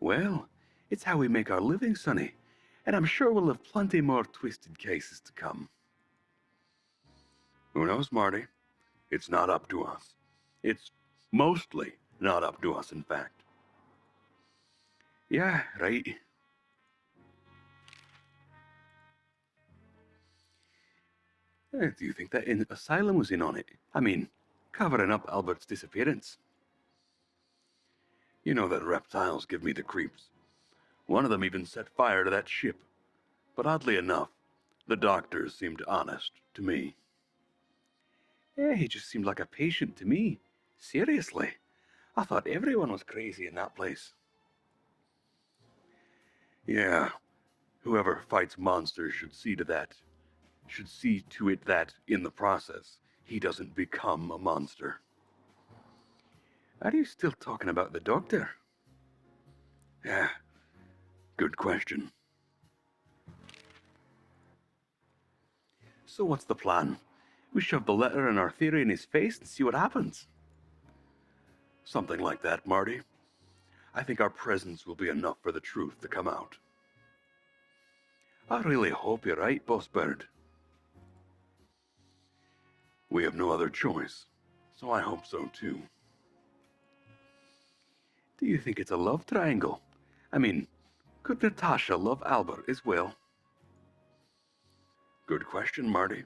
A: Well, it's how we make our living, Sonny, and I'm sure we'll have plenty more twisted cases to come. Who knows, Marty? It's not up to us. It's mostly not up to us, in fact. Yeah, right. Do you think that asylum was in on it? I mean, covering up Albert's disappearance. You know that reptiles give me the creeps. One of them even set fire to that ship. But oddly enough, the doctors seemed honest to me. Yeah, he just seemed like a patient to me. Seriously. I thought everyone was crazy in that place. Yeah, whoever fights monsters should see to it that, in the process, he doesn't become a monster. Are you still talking about the doctor? Yeah, good question. So what's the plan? We shove the letter and our theory in his face and see what happens. Something like that, Marty. I think our presence will be enough for the truth to come out. I really hope you're right, Boss Bird. We have no other choice, so I hope so too. Do you think it's a love triangle? I mean, could Natasha love Albert as well? Good question, Marty,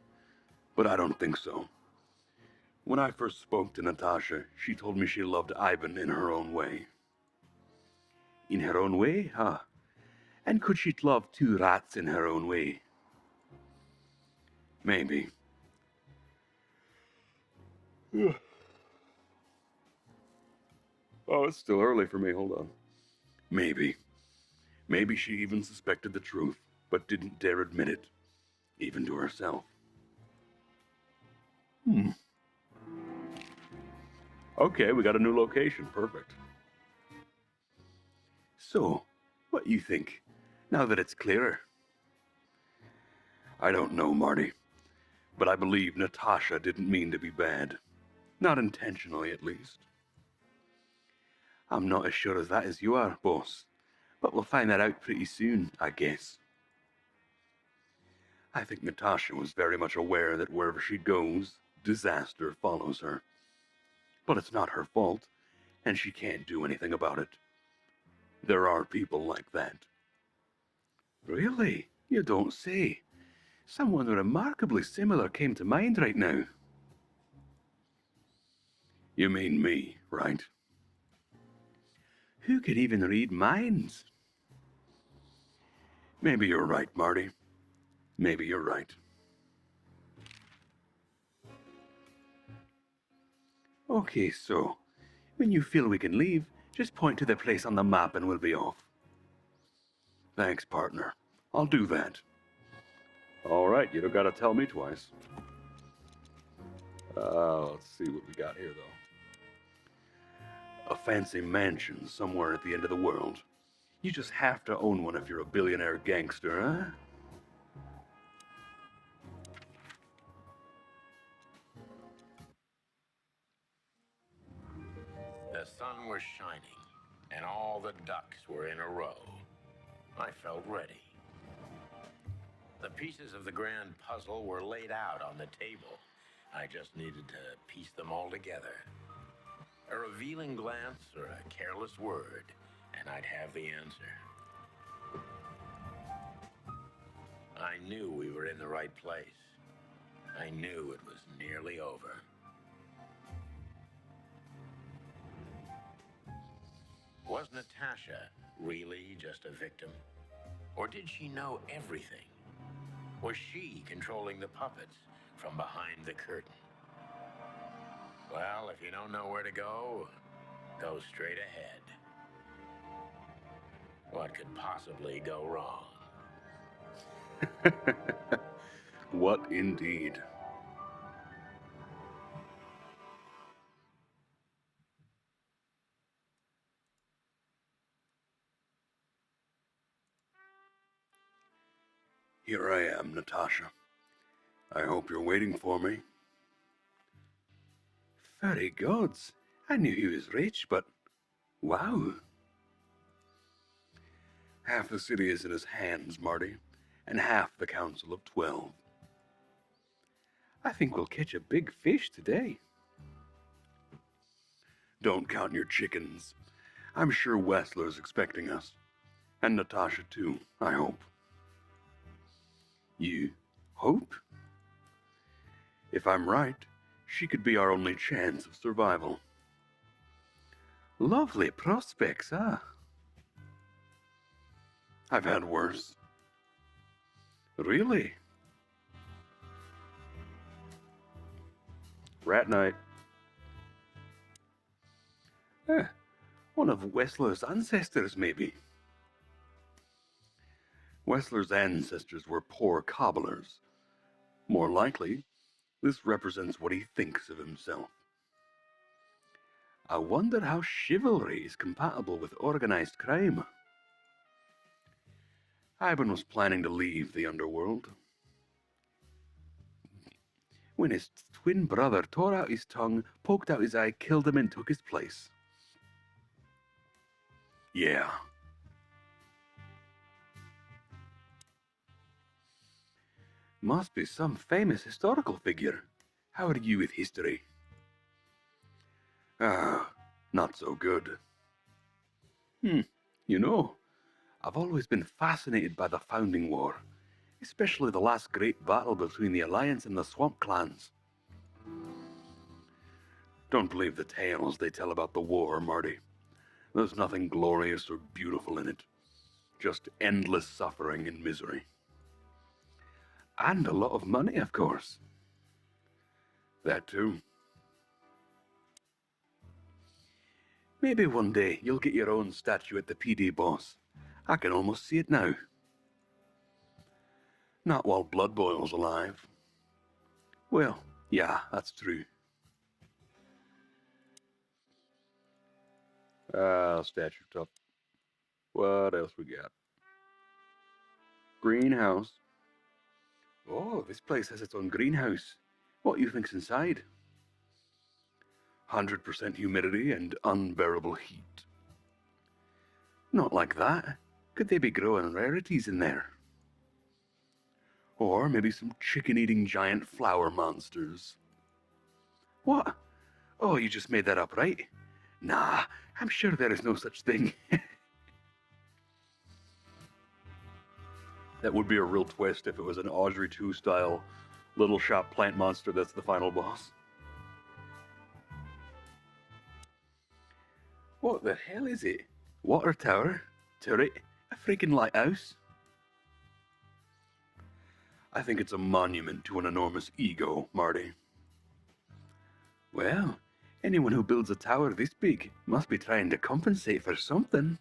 A: but I don't think so. When I first spoke to Natasha, she told me she loved Ivan in her own way. In her own way, huh? And could she love two rats in her own way? Maybe. Oh, it's still early for me. Hold on. Maybe. Maybe she even suspected the truth, but didn't dare admit it, even to herself. Okay, we got a new location. Perfect. So, what you think, now that it's clearer? I don't know, Marty, but I believe Natasha didn't mean to be bad. Not intentionally, at least. I'm not as sure as that as you are, boss, but we'll find that out pretty soon, I guess. I think Natasha was very much aware that wherever she goes, disaster follows her. But it's not her fault, and she can't do anything about it. There are people like that. Really? You don't say. Someone remarkably similar came to mind right now. You mean me, right? Who could even read minds? Maybe you're right, Marty. Maybe you're right. Okay, so, when you feel we can leave, just point to the place on the map and we'll be off. Thanks, partner. I'll do that. All right, you don't gotta tell me twice. Let's see what we got here, though. A fancy mansion somewhere at the end of the world. You just have to own one if you're a billionaire gangster, huh?
B: The sun was shining, and all the ducks were in a row. I felt ready. The pieces of the grand puzzle were laid out on the table. I just needed to piece them all together. A revealing glance or a careless word, and I'd have the answer. I knew we were in the right place. I knew it was nearly over. Was Natasha really just a victim? Or did she know everything? Was she controlling the puppets from behind the curtain? Well, if you don't know where to go, go straight ahead. What could possibly go wrong?
A: What indeed? Here I am, Natasha. I hope you're waiting for me. Fairy gods. I knew he was rich, but wow. Half the city is in his hands, Marty, and half the Council of 12. I think we'll catch a big fish today. Don't count your chickens. I'm sure Wessler's expecting us. And Natasha too, I hope. You hope? If I'm right, she could be our only chance of survival. Lovely prospects, huh? I've had worse. Really? Rat night. Eh, one of Wessler's ancestors, maybe. Wessler's ancestors were poor cobblers. More likely, this represents what he thinks of himself. I wonder how chivalry is compatible with organized crime. Ivan was planning to leave the underworld when his twin brother tore out his tongue, poked out his eye, killed him, and took his place. Yeah. Must be some famous historical figure. How are you with history? Ah, not so good. You know, I've always been fascinated by the Founding War, especially the last great battle between the Alliance and the Swamp Clans. Don't believe the tales they tell about the war, Marty. There's nothing glorious or beautiful in it. Just endless suffering and misery. And a lot of money, of course. That too. Maybe one day you'll get your own statue at the PD, boss. I can almost see it now. Not while Blood Boil's alive. Well, yeah, that's true. Statue top. What else we got? Greenhouse. Oh, this place has its own greenhouse. What do you think's inside? 100% humidity and unbearable heat. Not like that. Could they be growing rarities in there? Or maybe some chicken-eating giant flower monsters. What? Oh, you just made that up, right? Nah, I'm sure there is no such thing. That would be a real twist if it was an Audrey 2 style Little Shop plant monster that's the final boss. What the hell is it? Water tower? Turret? A freaking lighthouse? I think it's a monument to an enormous ego, Marty. Well, anyone who builds a tower this big must be trying to compensate for something.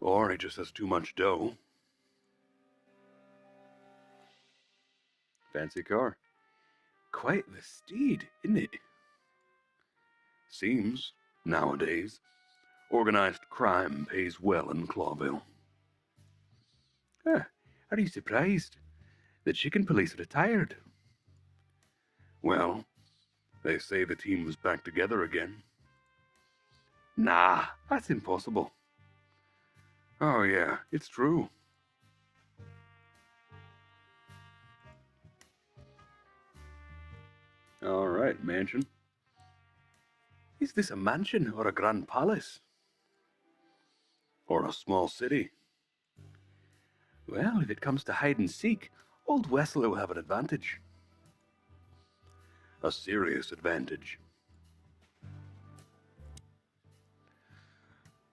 A: Or he just has too much dough. Fancy car. Quite the steed, isn't it? Seems, nowadays, organized crime pays well in Clawville. Are you surprised? The chicken police retired. Well, they say the team was back together again. Nah, that's impossible. Oh yeah, it's true. Alright, mansion. Is this a mansion or a grand palace? Or a small city? Well, if it comes to hide and seek, old Wesley will have an advantage. A serious advantage.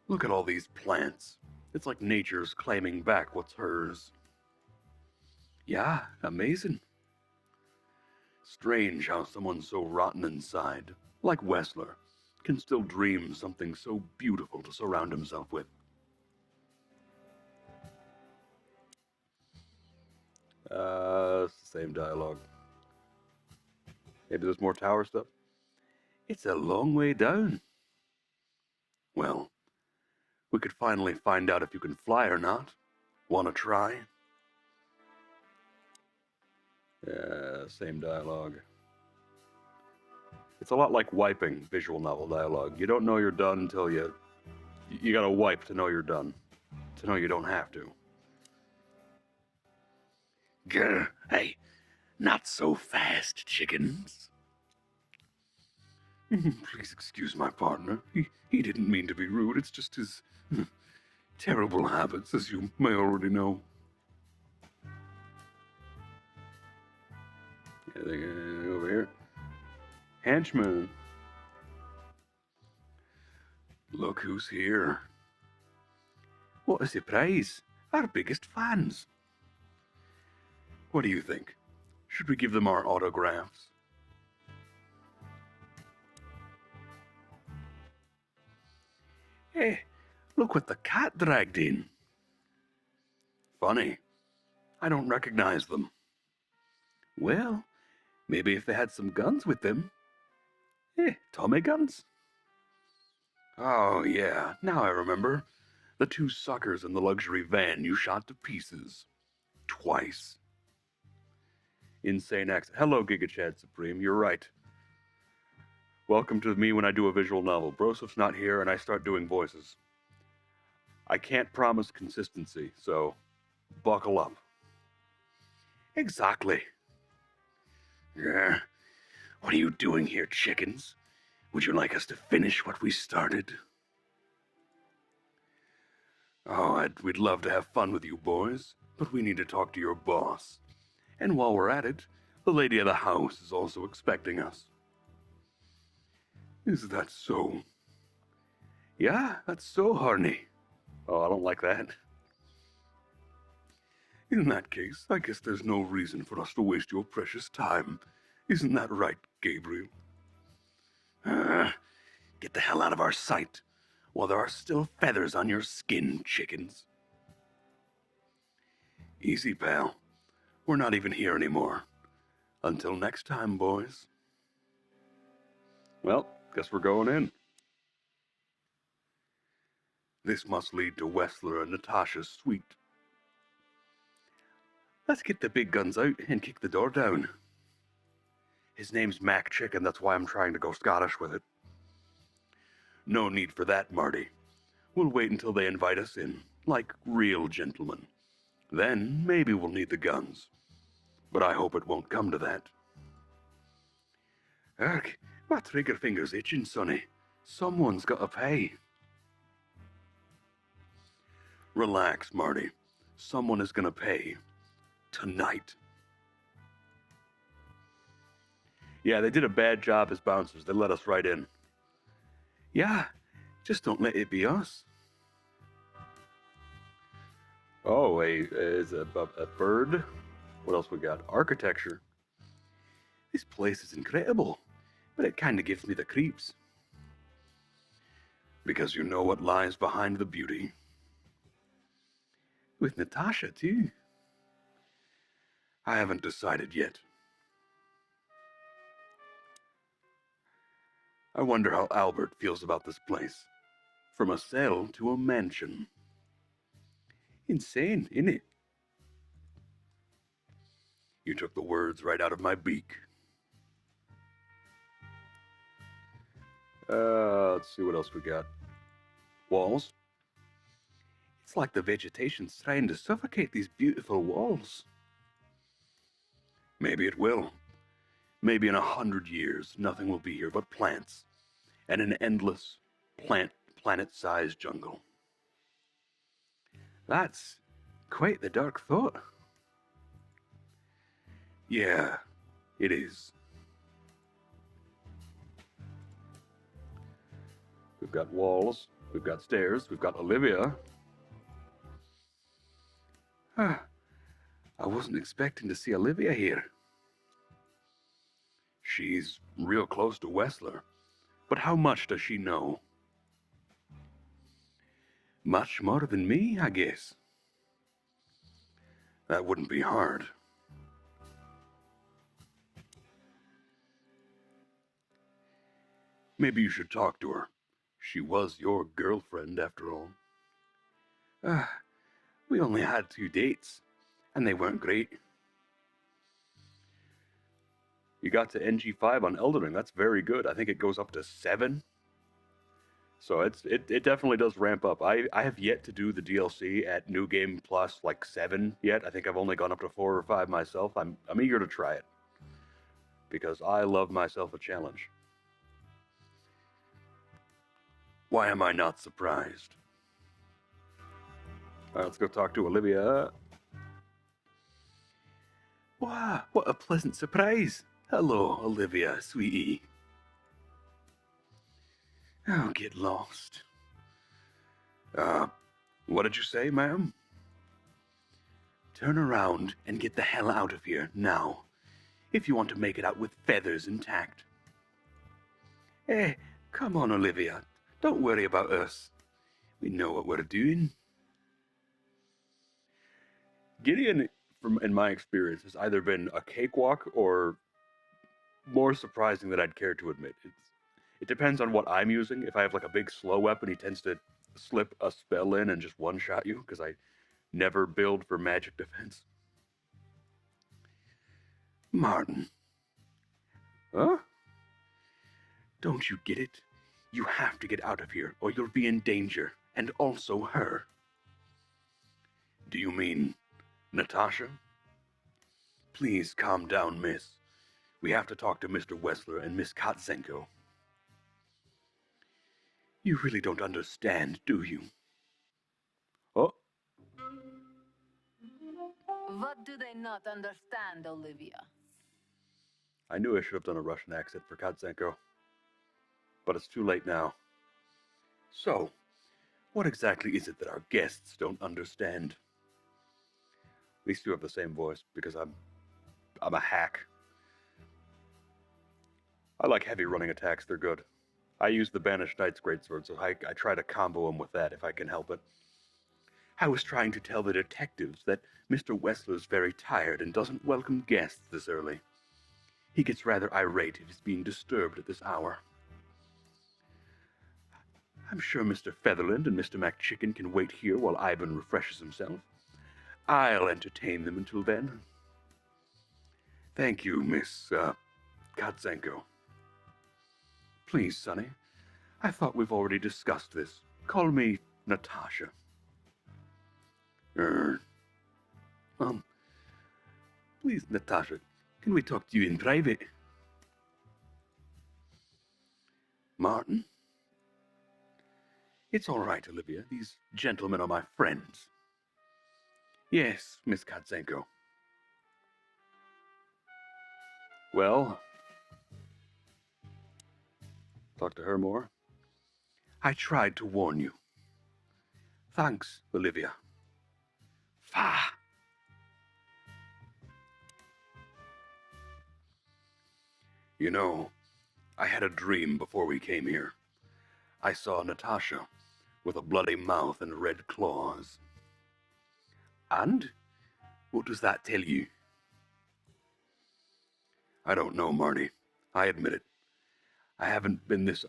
A: Look at all these plants. It's like nature's claiming back what's hers. Yeah, amazing. Strange how someone so rotten inside, like Wessler, can still dream something so beautiful to surround himself with. It's the same dialogue. Maybe there's more tower stuff. It's a long way down. Well, we could finally find out if you can fly or not. Wanna try? Same dialogue. It's a lot like wiping visual novel dialogue. You don't know you're done until you gotta wipe to know you're done. To know you don't have to. Grr, hey, not so fast, chickens. Please excuse my partner. He didn't mean to be rude. It's just his terrible habits, as you may already know. Anything over here? Henchman. Look who's here. What a surprise. Our biggest fans. What do you think? Should we give them our autographs? Hey, look what the cat dragged in. Funny. I don't recognize them. Well, maybe if they had some guns with them. Tommy guns? Oh, yeah, now I remember. The two suckers in the luxury van you shot to pieces. Twice. Insane X. Hello, Giga Chad Supreme, you're right. Welcome to me when I do a visual novel. Brosif's not here and I start doing voices. I can't promise consistency, so buckle up. Exactly. Yeah. What are you doing here, chickens? Would you like us to finish what we started? Oh, we'd love to have fun with you boys, but we need to talk to your boss. And while we're at it, the lady of the house is also expecting us. Is that so? Yeah, that's so, Harney. Oh, I don't like that. In that case, I guess there's no reason for us to waste your precious time. Isn't that right, Gabriel? Get the hell out of our sight, while there are still feathers on your skin, chickens. Easy, pal. We're not even here anymore. Until next time, boys. Well, guess we're going in. This must lead to Wessler and Natasha's suite. Let's get the big guns out and kick the door down. His name's Mac Chicken, that's why I'm trying to go Scottish with it. No need for that, Marty. We'll wait until they invite us in, like real gentlemen. Then maybe we'll need the guns. But I hope it won't come to that. Ugh, my trigger finger's itching, Sonny. Someone's got to pay. Relax, Marty. Someone is gonna pay. Tonight. Yeah, they did a bad job as bouncers. They let us right in. Yeah, just don't let it be us. Oh, is a bird? What else we got? Architecture. This place is incredible, but it kind of gives me the creeps. Because you know what lies behind the beauty. With Natasha, too. I haven't decided yet. I wonder how Albert feels about this place. From a cell to a mansion. Insane, innit? You took the words right out of my beak. Let's see what else we got. Walls. It's like the vegetation's trying to suffocate these beautiful walls. Maybe it will. Maybe in 100 years, nothing will be here but plants and an endless planet-sized jungle. That's quite the dark thought. Yeah, it is. We've got walls, we've got stairs, we've got Olivia. I wasn't expecting to see Olivia here. She's real close to Wessler, but how much does she know? Much more than me, I guess. That wouldn't be hard. Maybe you should talk to her. She was your girlfriend, after all. We only had 2 dates, and they weren't great. You got to NG5 on Elden Ring. That's very good. I think it goes up to 7. So it definitely does ramp up. I have yet to do the DLC at New Game Plus like 7 yet. I think I've only gone up to 4 or 5 myself. I'm eager to try it because I love myself a challenge. Why am I not surprised? All right, let's go talk to Olivia. Wow, what a pleasant surprise. Hello, Olivia, sweetie. Oh, get lost. What did you say, ma'am? Turn around and get the hell out of here, now, if you want to make it out with feathers intact. Hey, come on, Olivia. Don't worry about us. We know what we're doing. Gideon, in my experience, has either been a cakewalk or more surprising than I'd care to admit. It depends on what I'm using. If I have like a big slow weapon, he tends to slip a spell in and just one-shot you, because I never build for magic defense. Martin. Huh? Don't you get it? You have to get out of here, or you'll be in danger, and also her. Do you mean Natasha? Please calm down, miss. We have to talk to Mr. Wessler and Miss Katzenko. You really don't understand, do you? Oh.
C: What do they not understand, Olivia?
A: I knew I should have done a Russian accent for Katzenko. But it's too late now. So, what exactly is it that our guests don't understand? These two have the same voice because I'm a hack. I like heavy running attacks, they're good. I use the Banished Knight's Greatsword, so I try to combo him with that if I can help it. I was trying to tell the detectives that Mr. Wessler's very tired and doesn't welcome guests this early. He gets rather irate if he's being disturbed at this hour. I'm sure Mr. Featherland and Mr. McChicken can wait here while Ivan refreshes himself. I'll entertain them until then. Thank you, Miss, Katzenko. Please, Sonny. I thought we've already discussed this. Call me Natasha. Um, please, Natasha, can we talk to you in private? Martin? It's all right, Olivia. These gentlemen are my friends. Yes, Miss Katzenko. Well, talk to her more. I tried to warn you. Thanks, Olivia. Fah! You know, I had a dream before we came here. I saw Natasha with a bloody mouth and red claws. And? What does that tell you? I don't know, Marty. I admit it. I haven't been this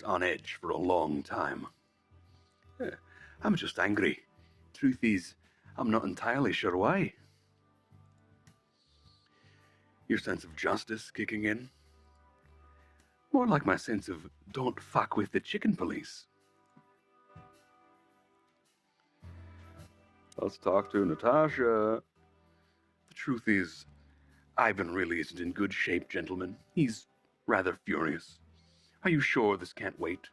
A: on edge for a long time. I'm just angry. Truth is, I'm not entirely sure why. Your sense of justice kicking in? More like my sense of don't fuck with the chicken police. Let's talk to Natasha. The truth is, Ivan really isn't in good shape, gentlemen. He's rather furious. Are you sure this can't wait?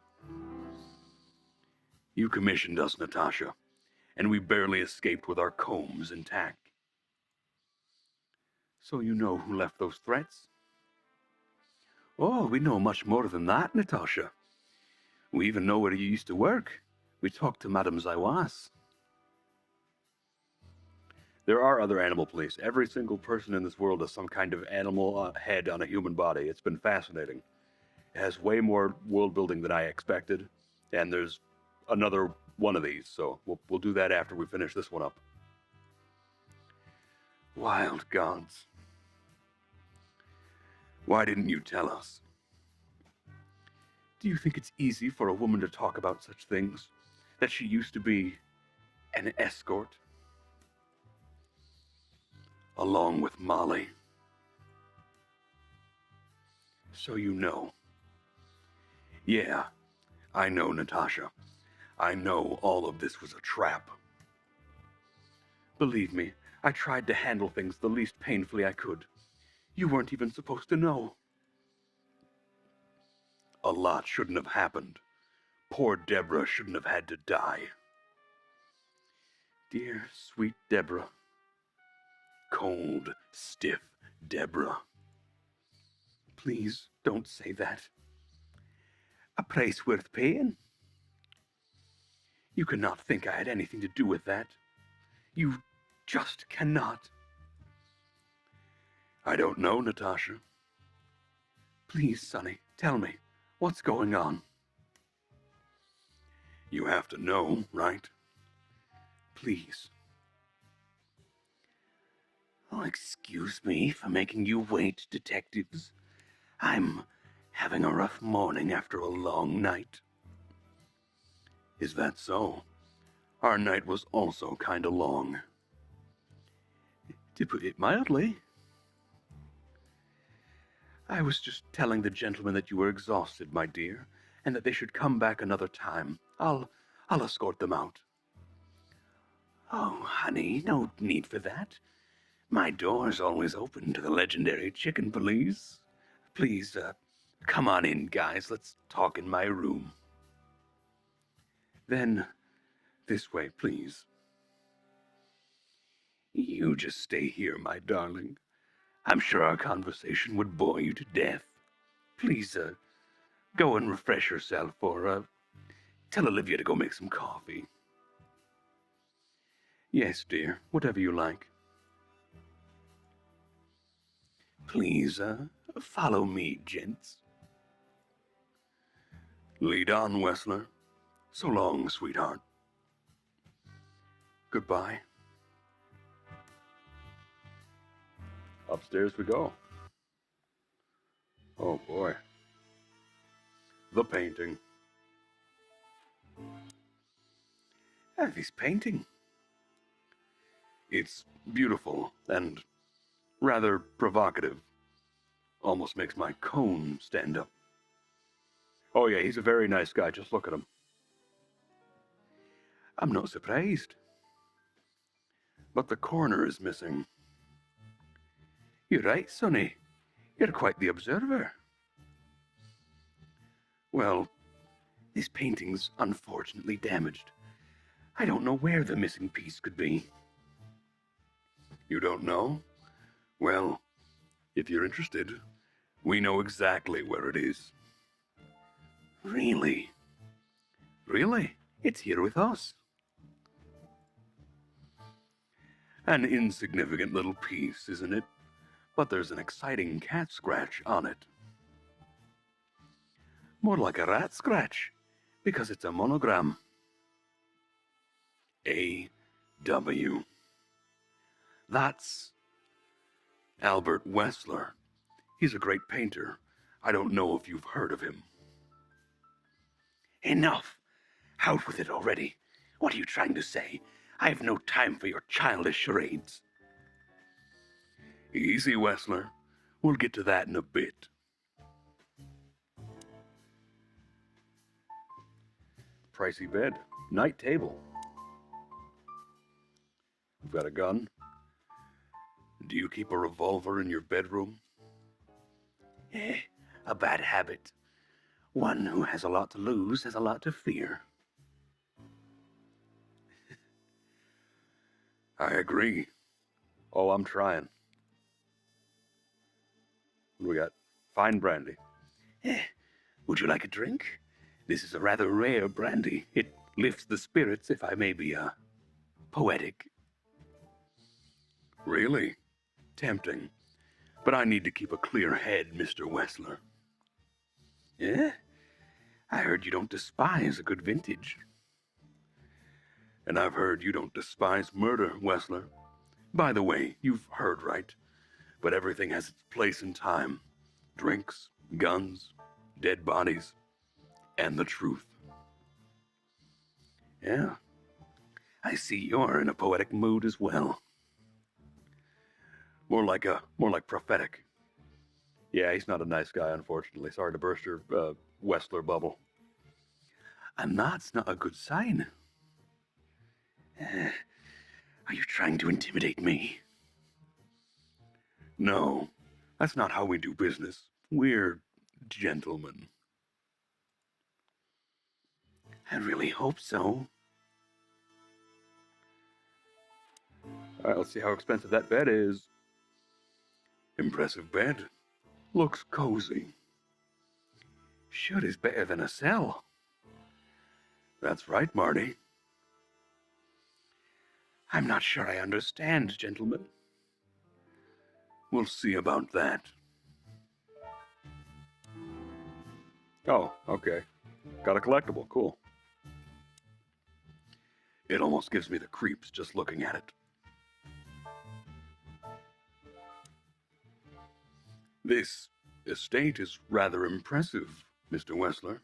A: You commissioned us, Natasha, and we barely escaped with our combs intact. So you know who left those threats? Oh, we know much more than that, Natasha. We even know where you used to work. We talked to Madame Zaiwas. There are other animal police. Every single person in this world has some kind of animal head on a human body. It's been fascinating. It has way more world building than I expected, and there's another one of these, so we'll do that after we finish this one up. Wild gods. Why didn't you tell us? Do you think it's easy for a woman to talk about such things? That she used to be an escort? Along with Molly. So you know. Yeah, I know, Natasha. I know all of this was a trap. Believe me, I tried to handle things the least painfully I could. You weren't even supposed to know. A lot shouldn't have happened. Poor Deborah shouldn't have had to die. Dear, sweet Deborah. Cold, stiff Deborah. Please don't say that. A price worth paying? You cannot think I had anything to do with that. You just cannot. I don't know, Natasha. Please, Sonny, tell me, what's going on? You have to know, right? Please. Oh, excuse me for making you wait, detectives. I'm having a rough morning after a long night. Is that so? Our night was also kinda long. To put it mildly. I was just telling the gentlemen that you were exhausted, my dear, and that they should come back another time. I'll escort them out. Oh, honey, no need for that. My door's always open to the legendary chicken police. Please, come on in, guys. Let's talk in my room. Then, this way, please. You just stay here, my darling. I'm sure our conversation would bore you to death. Please, go and refresh yourself, or, tell Olivia to go make some coffee. Yes, dear, whatever you like. Please, follow me, gents. Lead on, Wessler. So long, sweetheart. Goodbye. Upstairs we go. Oh boy. the painting. This painting. It's beautiful and rather provocative. Almost makes my cone stand up. Oh yeah, he's a very nice guy. Just look at him. I'm not surprised. But the corner is missing. You're right, Sonny. You're quite the observer. Well, this painting's unfortunately damaged. I don't know where the missing piece could be. You don't know? Well, if you're interested, we know exactly where it is. Really? Really? It's here with us. An insignificant little piece, isn't it? But there's an exciting cat scratch on it. More like a rat scratch, because it's a monogram. A.W. That's Albert Wessler. He's a great painter. I don't know if you've heard of him. Enough! Out with it already. What are you trying to say? I have no time for your childish charades. Easy, Wessler. We'll get to that in a bit. Pricey bed. Night table. We've got a gun. Do you keep a revolver in your bedroom? A bad habit. One who has a lot to lose has a lot to fear. I agree. Oh, I'm trying. What do we got? Fine brandy. Would you like a drink? This is a rather rare brandy. It lifts the spirits, if I may be, poetic. Really? Tempting. But I need to keep a clear head, Mr. Wessler. Yeah? I heard you don't despise a good vintage. And I've heard you don't despise murder, Wessler. By the way, you've heard right. But everything has its place and time. Drinks, guns, dead bodies, and the truth. Yeah. I see you're in a poetic mood as well. More like prophetic. Yeah, he's not a nice guy, unfortunately. Sorry to burst your Wessler bubble. And that's not a good sign. Are you trying to intimidate me? No, that's not how we do business. We're gentlemen. I really hope so. All right, let's see how expensive that bed is. Impressive bed. Looks cozy. Sure is better than a cell. That's right, Marty. I'm not sure I understand, gentlemen. We'll see about that. Oh, okay. Got a collectible. Cool. It almost gives me the creeps just looking at it. This estate is rather impressive, Mr. Wessler.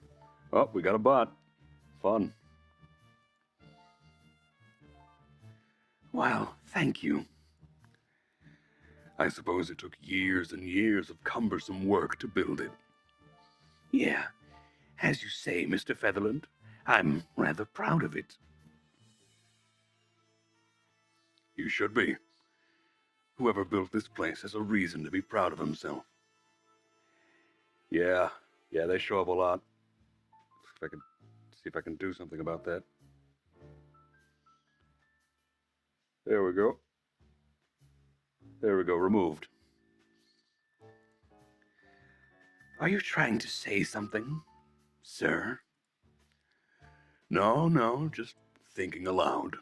A: Oh, we got a bot. Fun. Well, thank you. I suppose it took years and years of cumbersome work to build it. Yeah, as you say, Mr. Featherland, I'm rather proud of it. You should be. Whoever built this place has a reason to be proud of himself. Yeah, they show up a lot. See if I can do something about that. There we go. There we go, removed. Are you trying to say something, sir? No, just thinking aloud.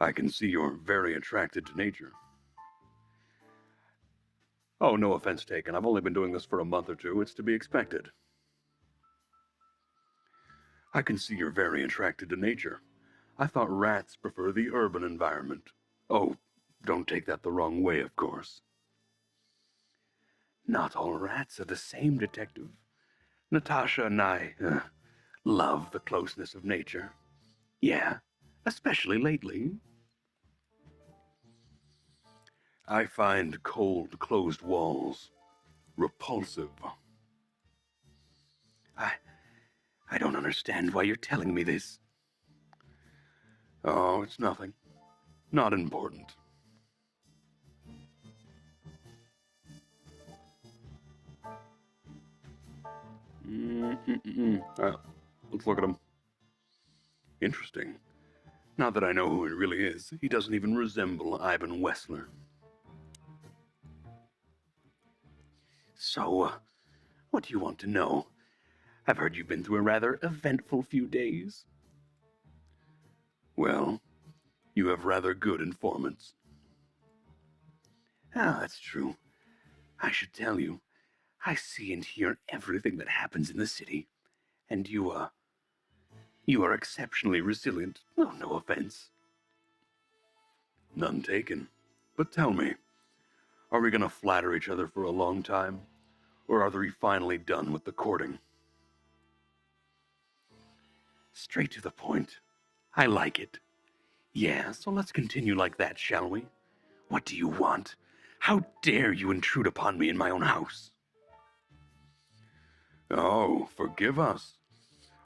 A: I can see you're very attracted to nature. Oh, no offense taken. I've only been doing this for a month or two. It's to be expected. I can see you're very attracted to nature. I thought rats prefer the urban environment. Oh, don't take that the wrong way, of course. Not all rats are the same, Detective. Natasha and I love the closeness of nature. Yeah, especially lately. I find cold, closed walls repulsive. I I don't understand why you're telling me this. Oh, it's nothing. Not important. Let's look at him. Interesting. Now that I know who he really is, he doesn't even resemble Ivan Wessler. So, what do you want to know? I've heard you've been through a rather eventful few days. Well, you have rather good informants. Ah, that's true. I should tell you, I see and hear everything that happens in the city, and you are exceptionally resilient. Oh, no offense. None taken. But tell me, are we gonna flatter each other for a long time? Or are we finally done with the courting? Straight to the point. I like it. Yeah, so let's continue like that, shall we? What do you want? How dare you intrude upon me in my own house? Oh, forgive us.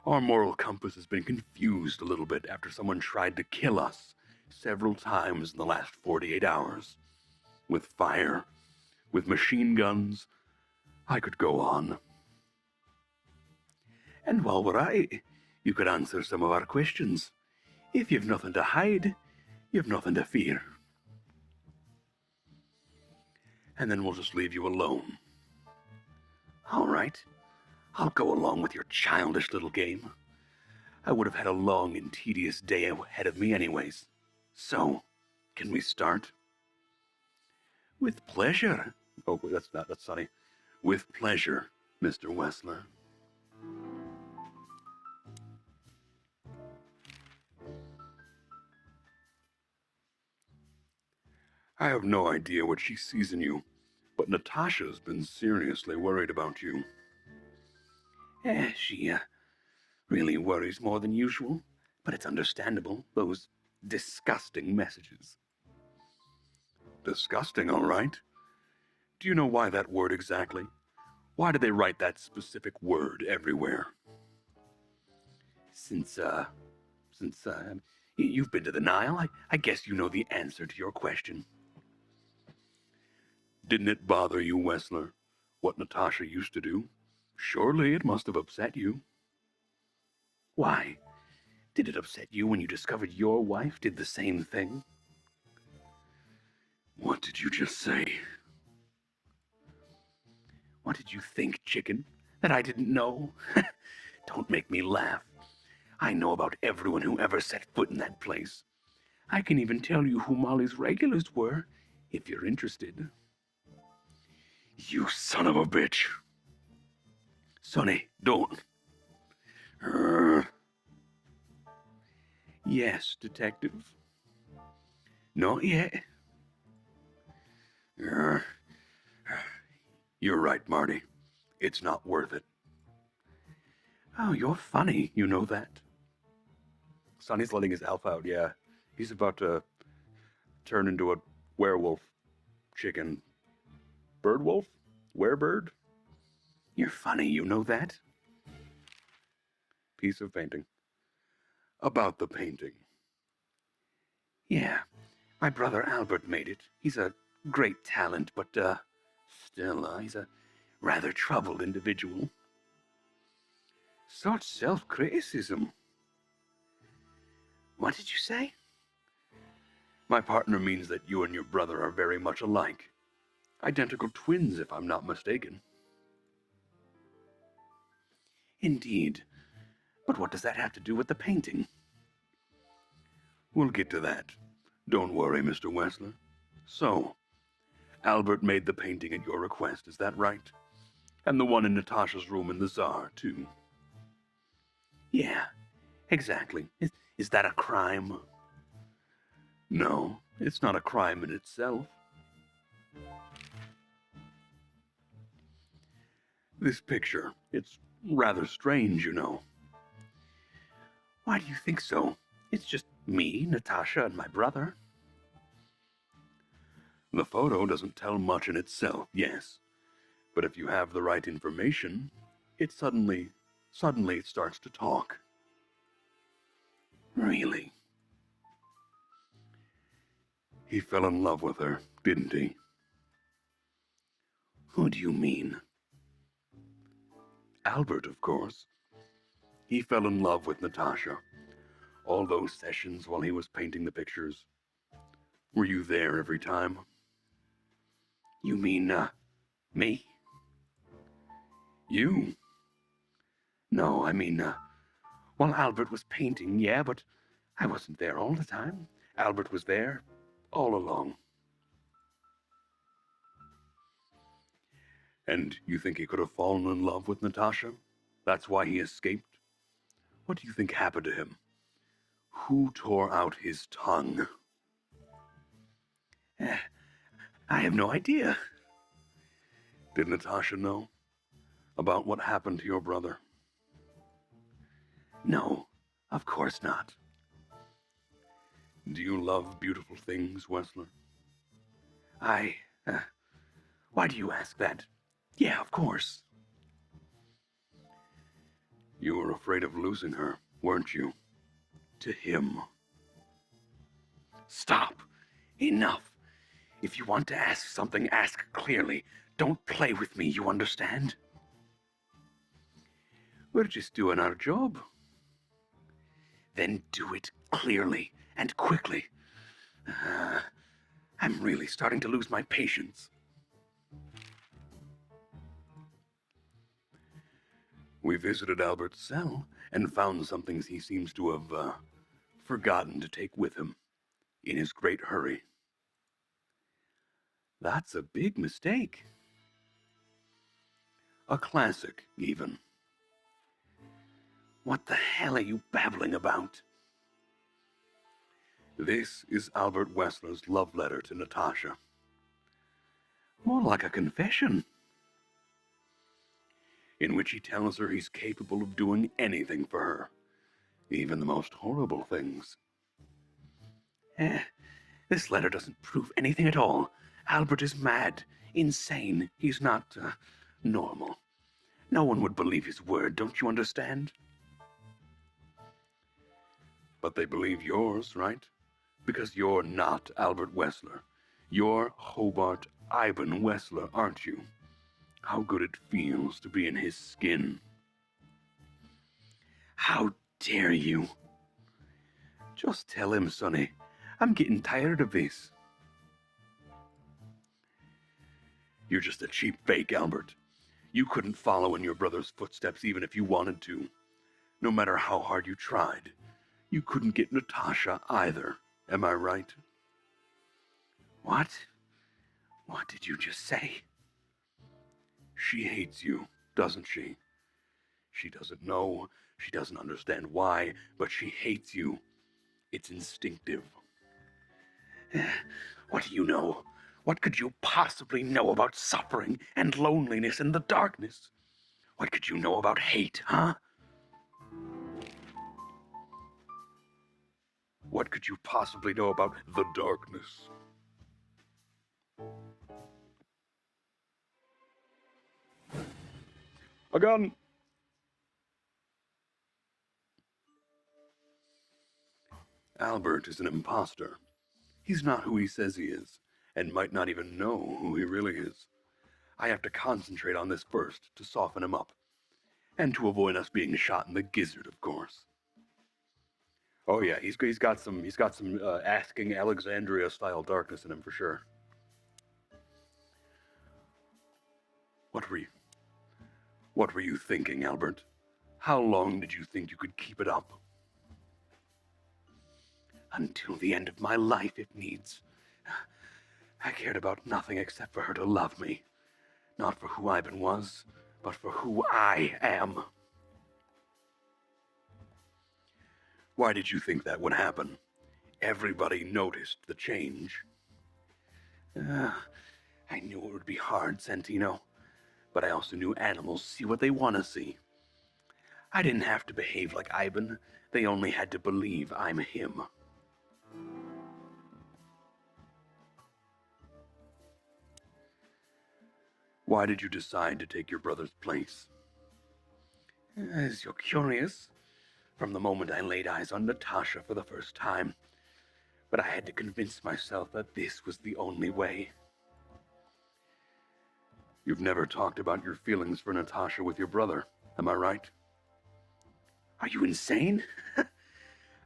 A: Our moral compass has been confused a little bit after someone tried to kill us several times in the last 48 hours. With fire, with machine guns, I could go on. And while we're at it, you could answer some of our questions. If you've nothing to hide, you've nothing to fear. And then we'll just leave you alone. All right, I'll go along with your childish little game. I would have had a long and tedious day ahead of me anyways. So, can we start? With pleasure. Oh, wait, that's funny. With pleasure, Mr. Wessler. I have no idea what she sees in you, but Natasha's been seriously worried about you. She really worries more than usual, but it's understandable. Those disgusting messages. Disgusting, all right. Do you know why that word exactly? Why do they write that specific word everywhere? Since, you've been to the Nile, I guess you know the answer to your question. Didn't it bother you, Wessler, what Natasha used to do? Surely it must have upset you. Why? Did it upset you when you discovered your wife did the same thing? What did you just say? What did you think, chicken? That I didn't know? Don't make me laugh. I know about everyone who ever set foot in that place. I can even tell you who Molly's regulars were, if you're interested. You son of a bitch. Sonny, don't. Yes, detective. Not yet. You're right, Marty. It's not worth it. Oh, you're funny, you know that. Sonny's letting his elf out, yeah. He's about to turn into a werewolf chicken. Bird wolf? Werebird? You're funny, you know that? Piece of painting. About the painting. Yeah, my brother Albert made it. He's a great talent, but, still, he's a rather troubled individual. Such self-criticism. What did you say? My partner means that you and your brother are very much alike. Identical twins, if I'm not mistaken. Indeed. But what does that have to do with the painting? We'll get to that. Don't worry, Mr. Wessler. So, Albert made the painting at your request, is that right? And the one in Natasha's room in the Tsar, too. Yeah, exactly. Is that a crime? No, it's not a crime in itself. This picture, it's rather strange, you know. Why do you think so? It's just me, Natasha, and my brother. The photo doesn't tell much in itself, yes. But if you have the right information, it suddenly it starts to talk. Really? He fell in love with her, didn't he? Who do you mean? Albert, of course. He fell in love with Natasha. All those sessions while he was painting the pictures. Were you there every time? You mean, me? You? No, I mean, while Albert was painting, yeah, but I wasn't there all the time. Albert was there, all along. And you think he could have fallen in love with Natasha? That's why he escaped? What do you think happened to him? Who tore out his tongue? I have no idea. Did Natasha know about what happened to your brother? No, of course not. Do you love beautiful things, Wessler? Why do you ask that? Yeah, of course. You were afraid of losing her, weren't you? To him. Stop! Enough! If you want to ask something, ask clearly. Don't play with me, you understand? We're just doing our job. Then do it clearly and quickly. I'm really starting to lose my patience. We visited Albert's cell and found some things he seems to have forgotten to take with him in his great hurry. That's a big mistake. A classic, even. What the hell are you babbling about? This is Albert Wessler's love letter to Natasha. More like a confession, in which he tells her he's capable of doing anything for her, even the most horrible things. This letter doesn't prove anything at all. Albert is mad, insane. He's not normal. No one would believe his word, don't you understand? But they believe yours, right? Because you're not Albert Wessler. You're Hobart Ivan Wessler, aren't you? How good it feels to be in his skin. How dare you? Just tell him, Sonny. I'm getting tired of this. You're just a cheap fake, Albert. You couldn't follow in your brother's footsteps even if you wanted to. No matter how hard you tried. You couldn't get Natasha either. Am I right? What? What did you just say? She hates you, doesn't she? She doesn't know, she doesn't understand why, but she hates you. It's instinctive. What do you know? What could you possibly know about suffering and loneliness and the darkness? What could you know about hate, huh? What could you possibly know about the darkness? A gun! Albert is an imposter. He's not who he says he is, and might not even know who he really is. I have to concentrate on this first to soften him up, and to avoid us being shot in the gizzard, of course. Oh yeah, he's got some asking Alexandria style darkness in him for sure. What were you thinking, Albert? How long did you think you could keep it up? Until the end of my life, if needs. I cared about nothing except for her to love me. Not for who Ivan was, but for who I am. Why did you think that would happen? Everybody noticed the change. I knew it would be hard, Santino. but I also knew animals see what they want to see. I didn't have to behave like Ivan. They only had to believe I'm him. Why did you decide to take your brother's place? As you're curious, from the moment I laid eyes on Natasha for the first time, but I had to convince myself that this was the only way. You've never talked about your feelings for Natasha with your brother, am I right? Are you insane?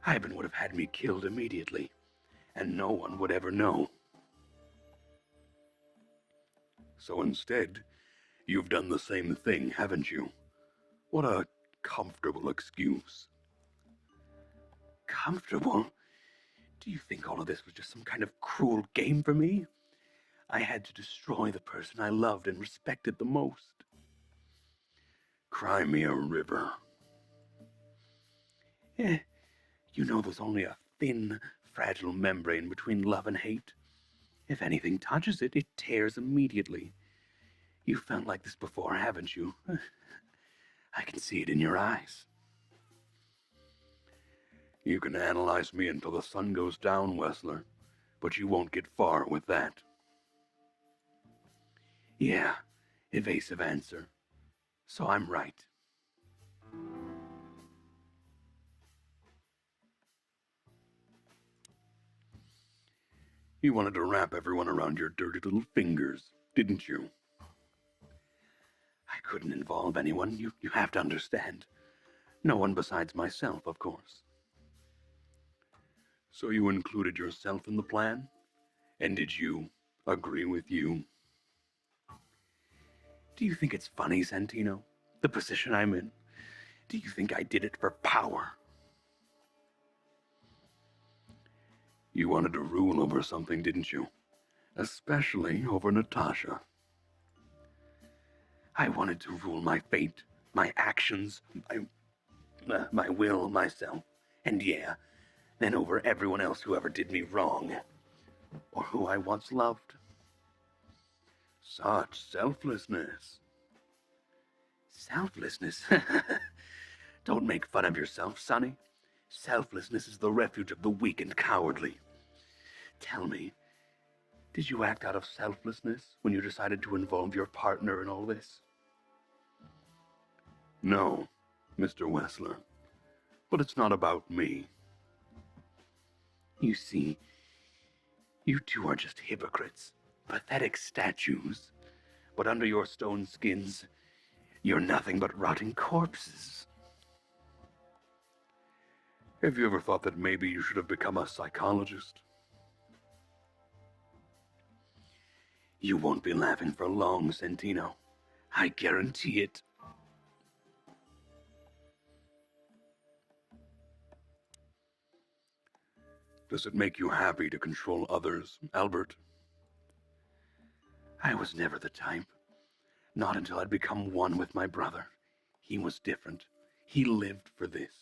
A: Ivan would have had me killed immediately, and no one would ever know. So instead, you've done the same thing, haven't you? What a comfortable excuse. Comfortable? Do you think all of this was just some kind of cruel game for me? I had to destroy the person I loved and respected the most. Cry me a river. You know there's only a thin, fragile membrane between love and hate. If anything touches it, it tears immediately. You felt like this before, haven't you? I can see it in your eyes. You can analyze me until the sun goes down, Wessler, but you won't get far with that. Yeah, evasive answer. So I'm right. You wanted to wrap everyone around your dirty little fingers, didn't you? I couldn't involve anyone, you have to understand. No one besides myself, of course. So you included yourself in the plan? And did you agree with you? Do you think it's funny, Santino? The position I'm in? Do you think I did it for power? You wanted to rule over something, didn't you? Especially over Natasha. I wanted to rule my fate, my actions, my will, myself. And yeah, then over everyone else who ever did me wrong. Or who I once loved. Such selflessness. Selflessness? Don't make fun of yourself, Sonny. Selflessness is the refuge of the weak and cowardly. Tell me, did you act out of selflessness when you decided to involve your partner in all this? No, Mr. Wessler. But it's not about me. You see, you two are just hypocrites, pathetic statues. But under your stone skins, you're nothing but rotting corpses. Have you ever thought that maybe you should have become a psychologist? You won't be laughing for long, Santino. I guarantee it. Does it make you happy to control others, Albert? I was never the type. Not until I'd become one with my brother. He was different. He lived for this.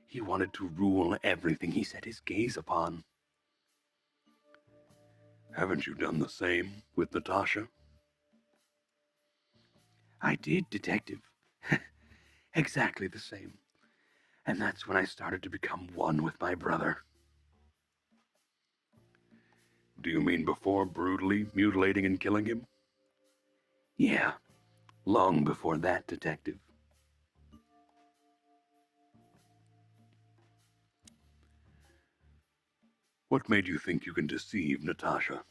A: He wanted to rule everything he set his gaze upon. Haven't you done the same with Natasha? I did, Detective. Exactly the same. And that's when I started to become one with my brother. Do you mean before brutally mutilating and killing him? Yeah, long before that, Detective. What made you think you can deceive Natasha?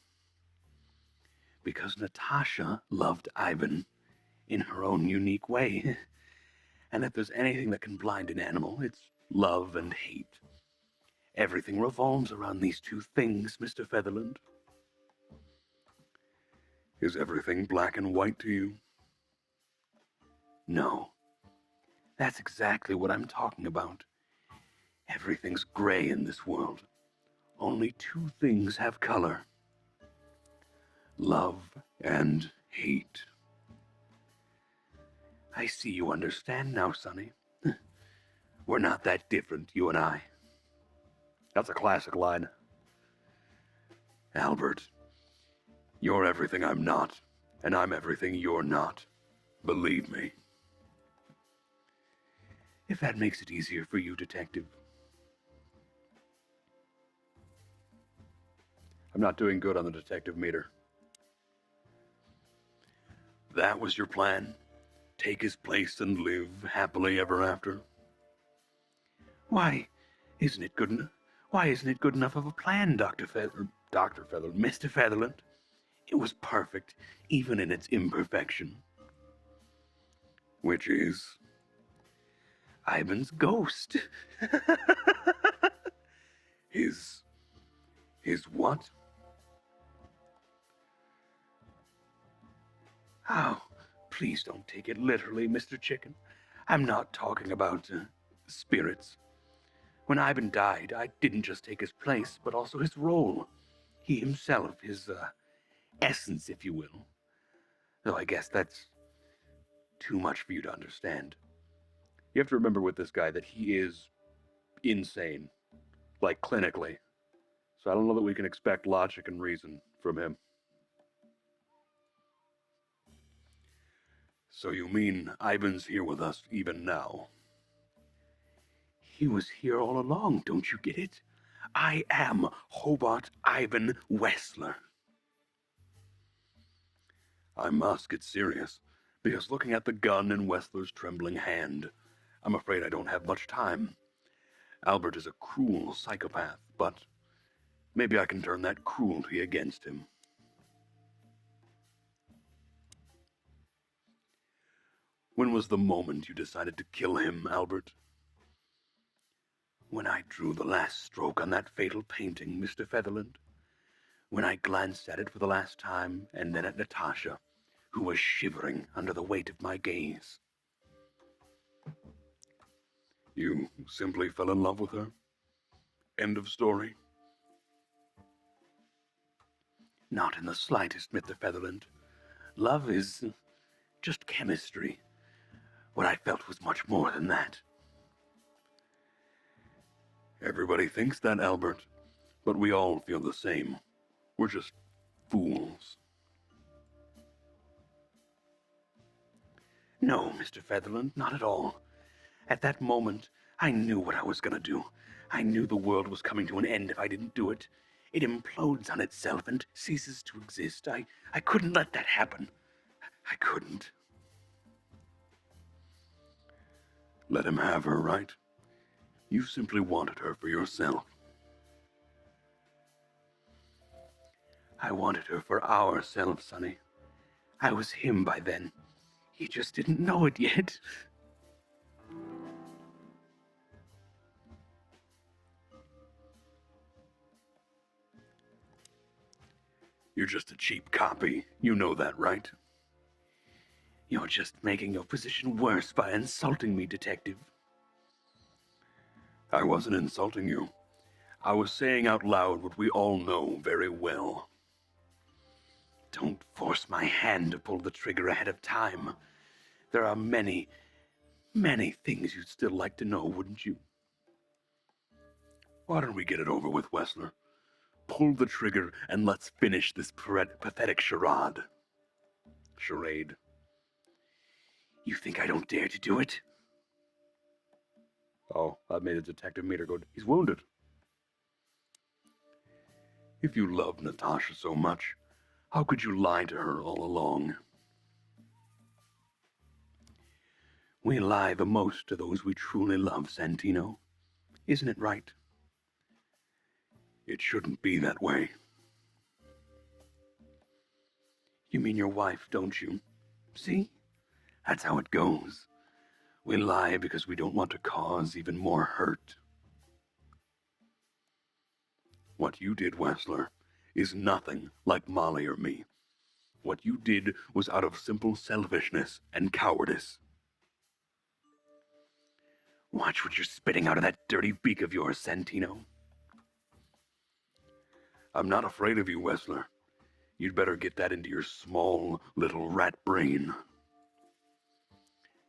A: Because Natasha loved Ivan in her own unique way. And if there's anything that can blind an animal, it's love and hate. Everything revolves around these two things, Mr. Featherland. Is everything black and white to you? No. That's exactly what I'm talking about. Everything's gray in this world. Only two things have color. Love and hate. I see you understand now, Sonny. We're not that different, you and I. That's a classic line. Albert, you're everything I'm not, and I'm everything you're not. Believe me. If that makes it easier for you, Detective. I'm not doing good on the detective meter. That was your plan? Take his place and live happily ever after? Why isn't it good enough? Why isn't it good enough of a plan, Mr. Featherland? It was perfect, even in its imperfection. Which is Ivan's ghost. His what? Oh, please don't take it literally, Mr. Chicken. I'm not talking about spirits. When Ivan died, I didn't just take his place, but also his role. He himself, his essence, if you will. Though I guess that's too much for you to understand. You have to remember with this guy that he is insane, like clinically. So I don't know that we can expect logic and reason from him. So you mean Ivan's here with us even now? He was here all along, don't you get it? I am Hobart Ivan Wessler. I must get serious, because looking at the gun in Wessler's trembling hand, I'm afraid I don't have much time. Albert is a cruel psychopath, but maybe I can turn that cruelty against him. When was the moment you decided to kill him, Albert? When I drew the last stroke on that fatal painting, Mr. Featherland. When I glanced at it for the last time, and then at Natasha, who was shivering under the weight of my gaze. You simply fell in love with her? End of story? Not in the slightest, Mr. Featherland. Love is just chemistry. What I felt was much more than that. Everybody thinks that, Albert, but we all feel the same. We're just fools. No, Mr. Featherland, not at all. At that moment, I knew what I was going to do. I knew the world was coming to an end if I didn't do it. It implodes on itself and ceases to exist. I couldn't let that happen. I couldn't. Let him have her, right? You simply wanted her for yourself. I wanted her for ourselves, Sonny. I was him by then. He just didn't know it yet. You're just a cheap copy. You know that, right? You're just making your position worse by insulting me, Detective. I wasn't insulting you. I was saying out loud what we all know very well. Don't force my hand to pull the trigger ahead of time. There are many, many things you'd still like to know, wouldn't you? Why don't we get it over with, Wessler? Pull the trigger and let's finish this pathetic charade. Charade. You think I don't dare to do it? Oh, that made the detective meter go. He's wounded. If you love Natasha so much, how could you lie to her all along? We lie the most to those we truly love, Santino. Isn't it right? It shouldn't be that way. You mean your wife, don't you? See? That's how it goes. We lie because we don't want to cause even more hurt. What you did, Wessler, is nothing like Molly or me. What you did was out of simple selfishness and cowardice. Watch what you're spitting out of that dirty beak of yours, Santino. I'm not afraid of you, Wessler. You'd better get that into your small, little rat brain.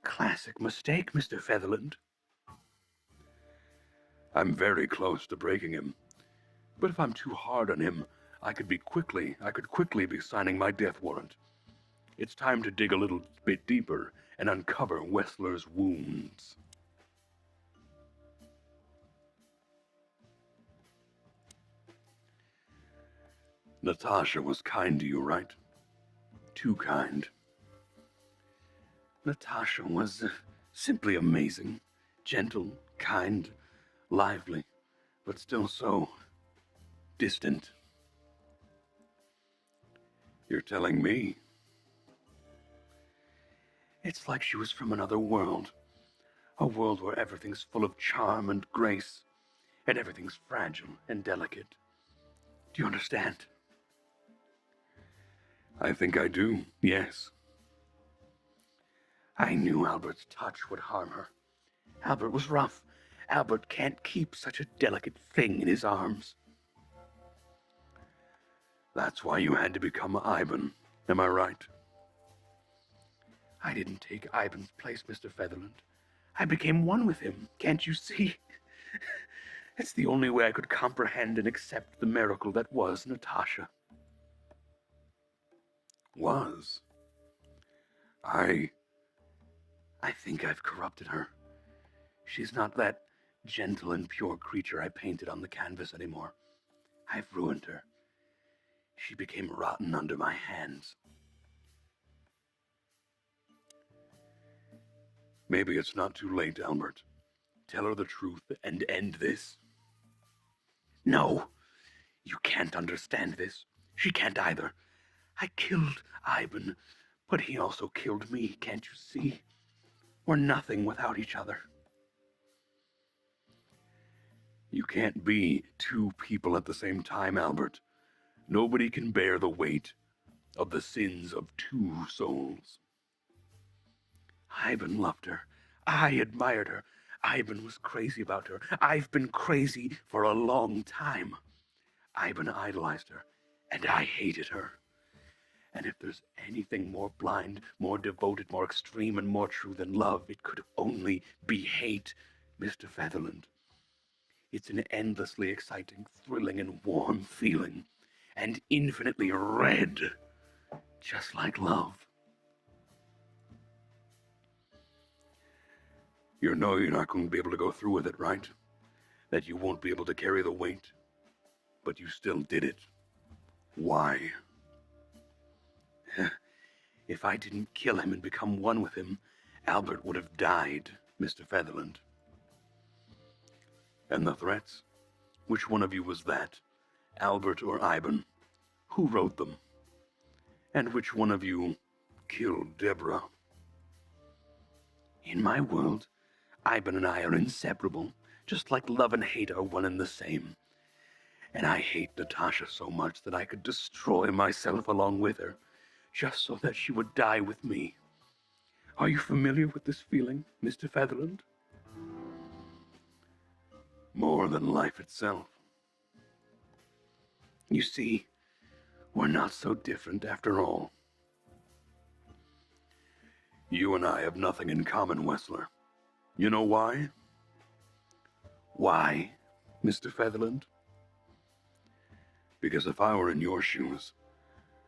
A: Classic mistake, Mr. Featherland. I'm very close to breaking him. But if I'm too hard on him, I could quickly be signing my death warrant. It's time to dig a little bit deeper and uncover Wessler's wounds. Natasha was kind to you, right? Too kind. Natasha was simply amazing. Gentle, kind, lively, but still so distant. You're telling me? It's like she was from another world. A world where everything's full of charm and grace, and everything's fragile and delicate. Do you understand? I think I do, yes. I knew Albert's touch would harm her. Albert was rough. Albert can't keep such a delicate thing in his arms. That's why you had to become Ivan, am I right? I didn't take Ivan's place, Mr. Featherland. I became one with him, can't you see? It's the only way I could comprehend and accept the miracle that was Natasha. Was? I think I've corrupted her. She's not that gentle and pure creature I painted on the canvas anymore. I've ruined her. She became rotten under my hands. Maybe it's not too late, Albert. Tell her the truth and end this. No, you can't understand this. She can't either. I killed Ivan, but he also killed me, can't you see? We're nothing without each other. You can't be two people at the same time, Albert. Nobody can bear the weight of the sins of two souls. Ivan loved her. I admired her. Ivan was crazy about her. I've been crazy for a long time. Ivan idolized her, and I hated her. And if there's anything more blind, more devoted, more extreme, and more true than love, it could only be hate, Mr. Featherland. It's an endlessly exciting, thrilling, and warm feeling, and infinitely red, just like love. You know you're not going to be able to go through with it, right? That you won't be able to carry the weight, but you still did it. Why? If I didn't kill him and become one with him, Albert would have died, Mr. Featherland. And the threats? Which one of you was that? Albert or Ivan? Who wrote them? And which one of you killed Deborah? In my world, Ivan and I are inseparable, just like love and hate are one and the same. And I hate Natasha so much that I could destroy myself along with her, just so that she would die with me. Are you familiar with this feeling, Mr. Featherland? More than life itself. You see, we're not so different after all. You and I have nothing in common, Wessler. You know why? Why, Mr. Featherland? Because if I were in your shoes,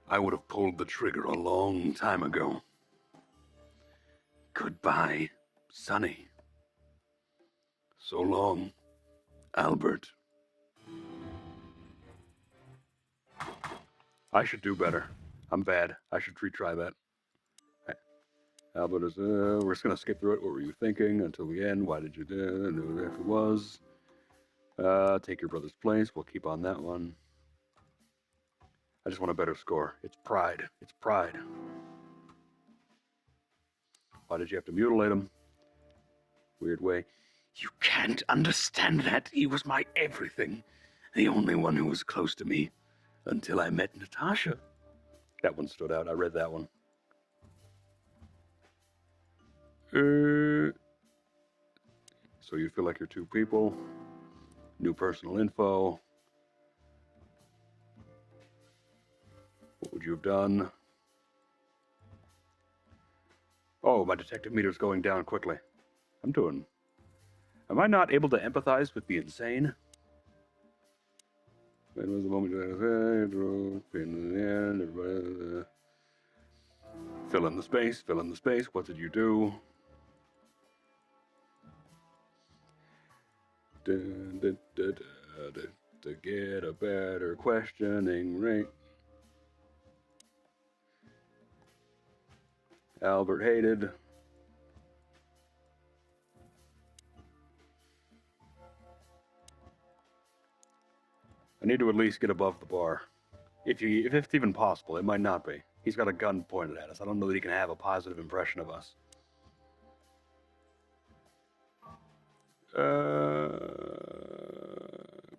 A: I would have pulled the trigger a long time ago. Goodbye, Sonny. So long, Albert. I should do better. I'm bad. I should retry that. Albert is, we're just going to skip through it. What were you thinking until the end? Why did you do it? Knew if it was. Take your brother's place. We'll keep on that one. I just want a better score. It's pride. It's pride. Why did you have to mutilate him? Weird way. You can't understand that. He was my everything. The only one who was close to me. Until I met Natasha. That one stood out. I read that one. So you feel like you're two people. New personal info. What would you have done? Oh, my detective meter's going down quickly. Am I not able to empathize with the insane? When was the moment you drove in the end? Fill in the space, fill in the space. What did you do? To get a better questioning rate. Albert hated. I need to at least get above the bar. If it's even possible, it might not be. He's got a gun pointed at us. I don't know that he can have a positive impression of us.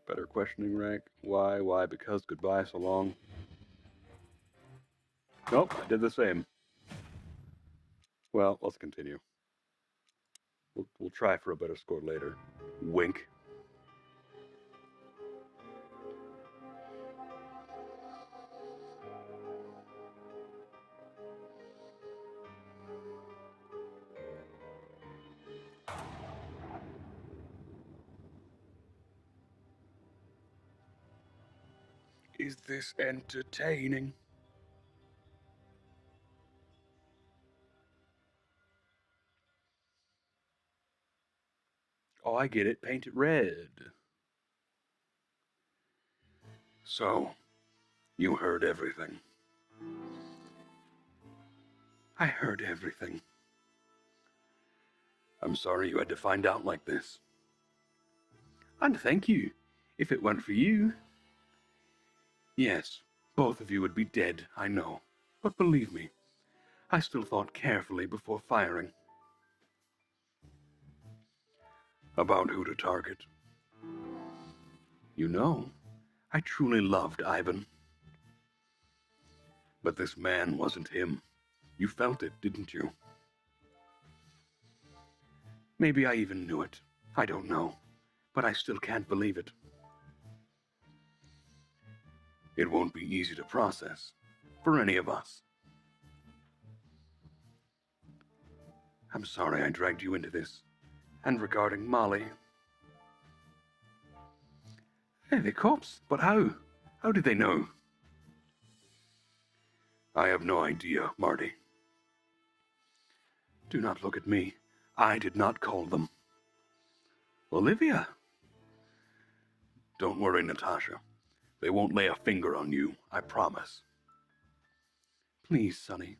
A: Better questioning rank. Why? Why? Because. Goodbye. So long. Nope, I did the same. Well, let's continue. We'll try for a better score later. Wink. Is this entertaining? Oh, I get it. Paint it red. So, you heard everything. I heard everything. I'm sorry you had to find out like this. And thank you. If it weren't for you... Yes, both of you would be dead, I know. But believe me, I still thought carefully before firing. About who to target. You know, I truly loved Ivan. But this man wasn't him. You felt it, didn't you? Maybe I even knew it. I don't know. But I still can't believe it. It won't be easy to process. For any of us. I'm sorry I dragged you into this. And regarding Molly... Hey, they're cops. But how? How did they know? I have no idea, Marty. Do not look at me. I did not call them. Olivia? Don't worry, Natasha. They won't lay a finger on you, I promise. Please, Sonny.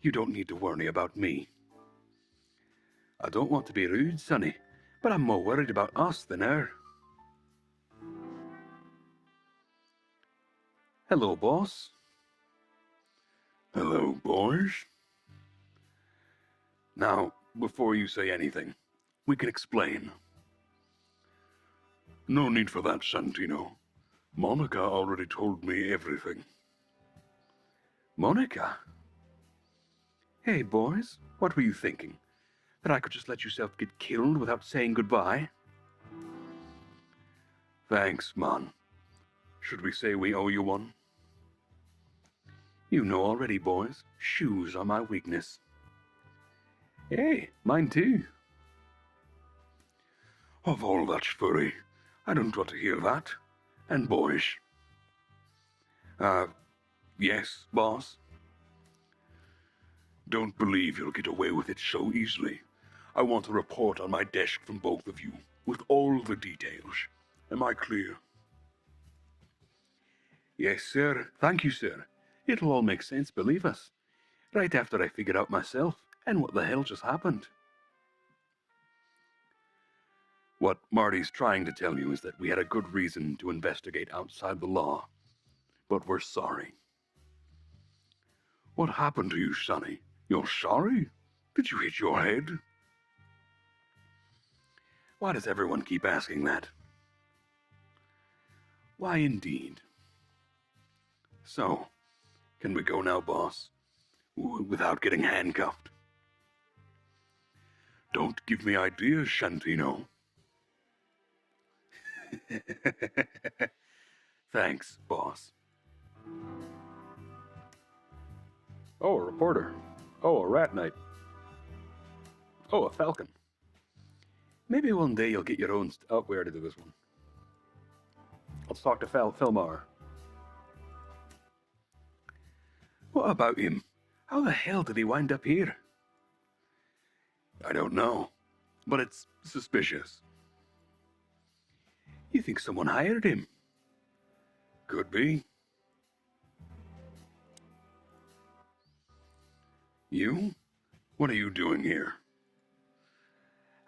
A: You don't need to worry about me. I don't want to be rude, Sonny, but I'm more worried about us than her. Hello, boss. Hello, boys. Now, before you say anything, we can explain. No need for that, Santino. Monica already told me everything. Monica? Hey, boys, what were you thinking? That I could just let yourself get killed without saying goodbye? Thanks, man. Should we say we owe you one? You know already, boys. Shoes are my weakness. Hey, mine too. Of all that's furry, I don't want to hear that. And boys. Yes, boss? Don't believe you'll get away with it so easily. I want a report on my desk from both of you, with all the details. Am I clear? Yes, sir. Thank you, sir. It'll all make sense, believe us. Right after I figured out myself, and what the hell just happened. What Marty's trying to tell you is that we had a good reason to investigate outside the law. But we're sorry. What happened to you, Sonny? You're sorry? Did you hit your head? Why does everyone keep asking that? Why, indeed. So, can we go now, boss? Without getting handcuffed? Don't give me ideas, Santino. Thanks, boss. Oh, a reporter. Oh, a rat knight. Oh, a falcon. Maybe one day you'll get your own... Oh, we already did this one. Let's talk to Filmar. What about him? How the hell did he wind up here? I don't know, but it's suspicious. You think someone hired him? Could be. You? What are you doing here?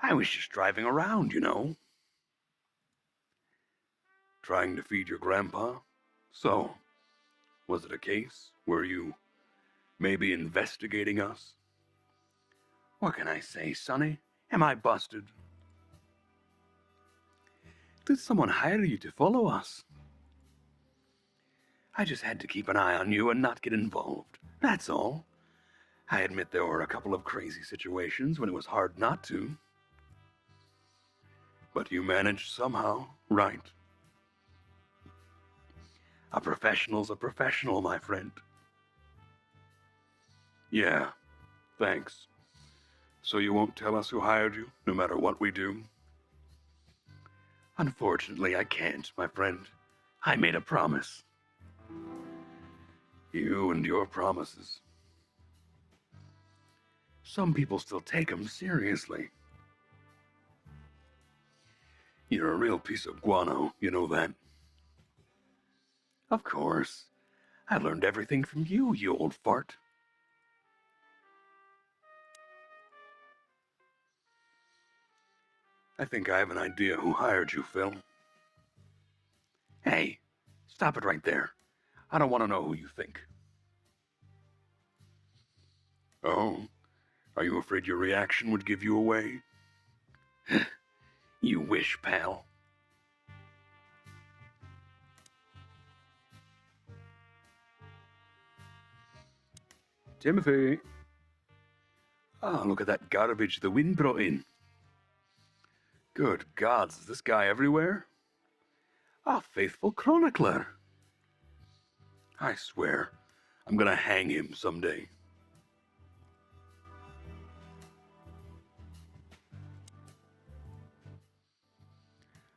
A: I was just driving around, you know. Trying to feed your grandpa? So, was it a case? Were you maybe investigating us? What can I say, Sonny? Am I busted? Did someone hire you to follow us? I just had to keep an eye on you and not get involved. That's all. I admit there were a couple of crazy situations when it was hard not to. But you managed somehow, right? A professional's a professional, my friend. Yeah, thanks. So you won't tell us who hired you, no matter what we do? Unfortunately, I can't, my friend. I made a promise. You and your promises. Some people still take them seriously. You're a real piece of guano, you know that? Of course. I learned everything from you, you old fart. I think I have an idea who hired you, Phil. Hey, stop it right there. I don't want to know who you think. Oh, are you afraid your reaction would give you away? You wish, pal. Timothy. Ah, look at that garbage the wind brought in. Good gods, is this guy everywhere? A faithful chronicler. I swear, I'm gonna hang him someday.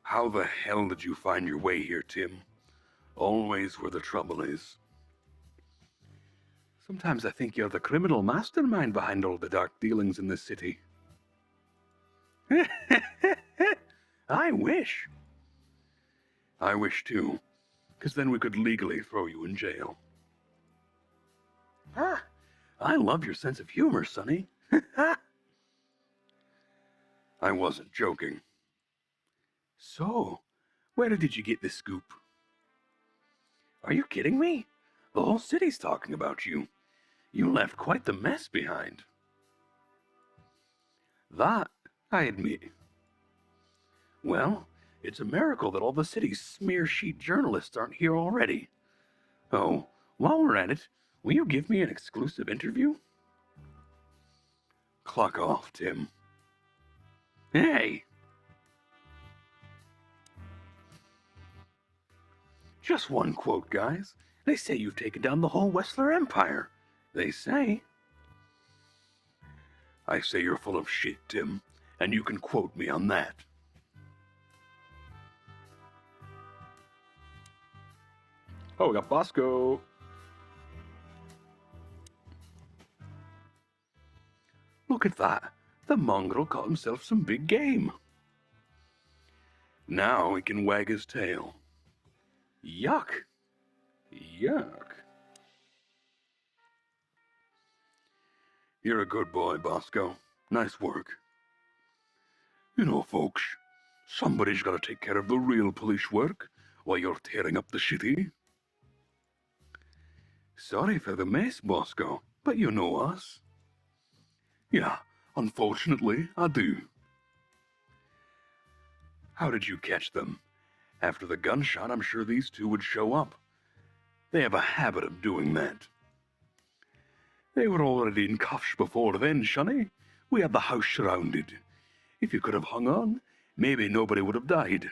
A: How the hell did you find your way here, Tim? Always where the trouble is. Sometimes I think you're the criminal mastermind behind all the dark dealings in this city. I wish. I wish too, because then we could legally throw you in jail. Ah, I love your sense of humor, Sonny. I wasn't joking. So, where did you get this scoop? Are you kidding me? The whole city's talking about you. You left quite the mess behind. That, I admit. Well, it's a miracle that all the city's smear sheet journalists aren't here already. Oh, while we're at it, will you give me an exclusive interview? Clock off, Tim. Hey! Just one quote, guys. They say you've taken down the whole Wessler Empire. They say. I say you're full of shit, Tim, and you can quote me on that. Oh, we got Bosco. Look at that. The mongrel caught himself some big game. Now he can wag his tail. Yuck. Yuck. You're a good boy, Bosco. Nice work. You know, folks, somebody's got to take care of the real police work while you're tearing up the shitty. Sorry for the mess, Bosco, but you know us. Yeah, unfortunately, I do. How did you catch them? After the gunshot, I'm sure these two would show up. They have a habit of doing that. They were already in cuffs before then, Shunny. We had the house surrounded. If you could have hung on, maybe nobody would have died.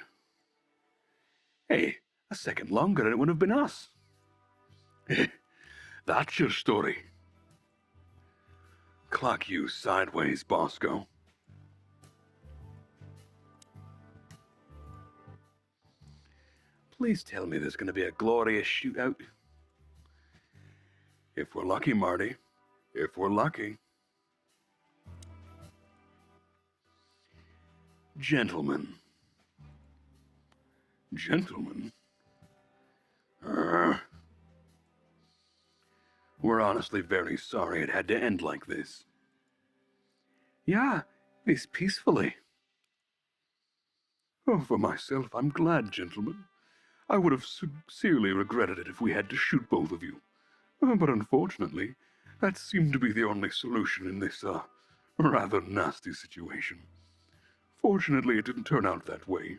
A: Hey, a second longer and it would have been us. That's your story. Clock you sideways, Bosco. Please tell me there's going to be a glorious shootout. If we're lucky, Marty. If we're lucky. Gentlemen. Gentlemen? We're honestly very sorry it had to end like this. Yeah, this peacefully. Oh, for myself, I'm glad, gentlemen. I would have sincerely regretted it if we had to shoot both of you. But unfortunately, that seemed to be the only solution in this, rather nasty situation. Fortunately, it didn't turn out that way.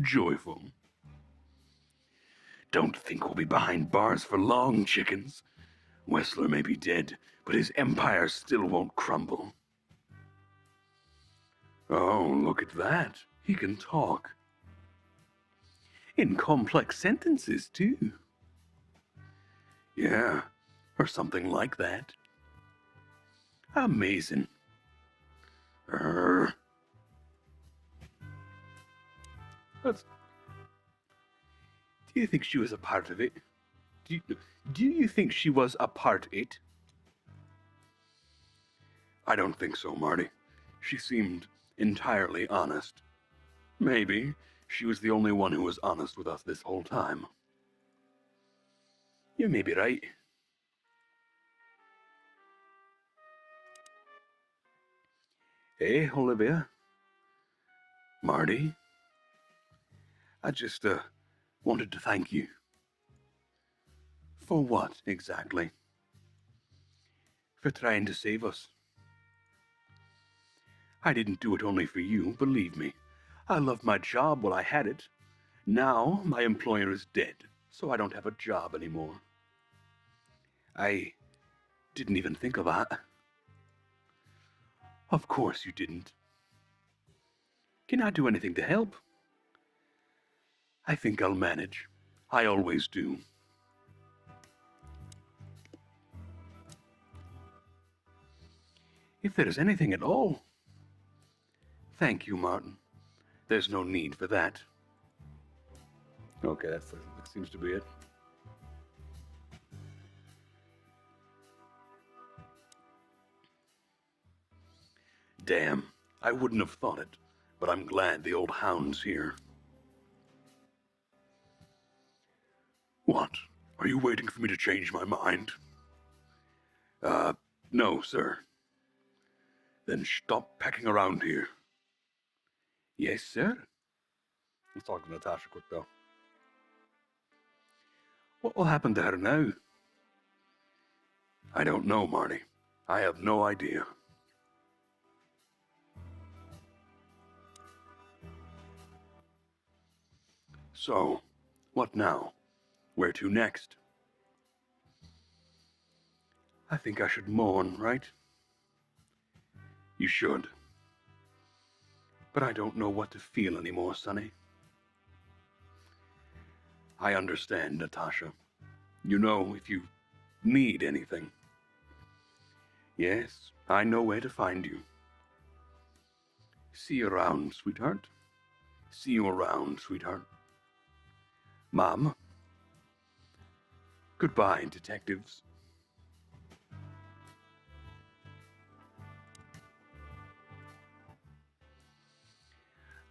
A: Joyful. Don't think we'll be behind bars for long, chickens. Wessler may be dead, but his empire still won't crumble. Oh, look at that. He can talk. In complex sentences, too. Yeah, or something like that. Amazing. That's... Do you think she was a part of it? Do you think she was a part of it? I don't think so, Marty. She seemed entirely honest. Maybe she was the only one who was honest with us this whole time. You may be right. Hey, Olivia. Marty. I just, wanted to thank you. For what, exactly? For trying to save us. I didn't do it only for you, believe me. I loved my job while I had it. Now, my employer is dead, so I don't have a job anymore. I didn't even think of that. Of course you didn't. Can I do anything to help? I think I'll manage. I always do. If there is anything at all. Thank you, Martin. There's no need for that. Okay, that seems to be it. Damn, I wouldn't have thought it, but I'm glad the old hound's here. What? Are you waiting for me to change my mind? No, sir. Then stop pecking around here. Yes, sir? Let's talk to Natasha quick, though. What will happen to her now? I don't know, Marty. I have no idea. So, what now? Where to next? I think I should mourn, right? You should. But I don't know what to feel anymore, Sonny. I understand, Natasha. You know if you need anything. Yes, I know where to find you. See you around, sweetheart. See you around, sweetheart. Mom. Goodbye, detectives.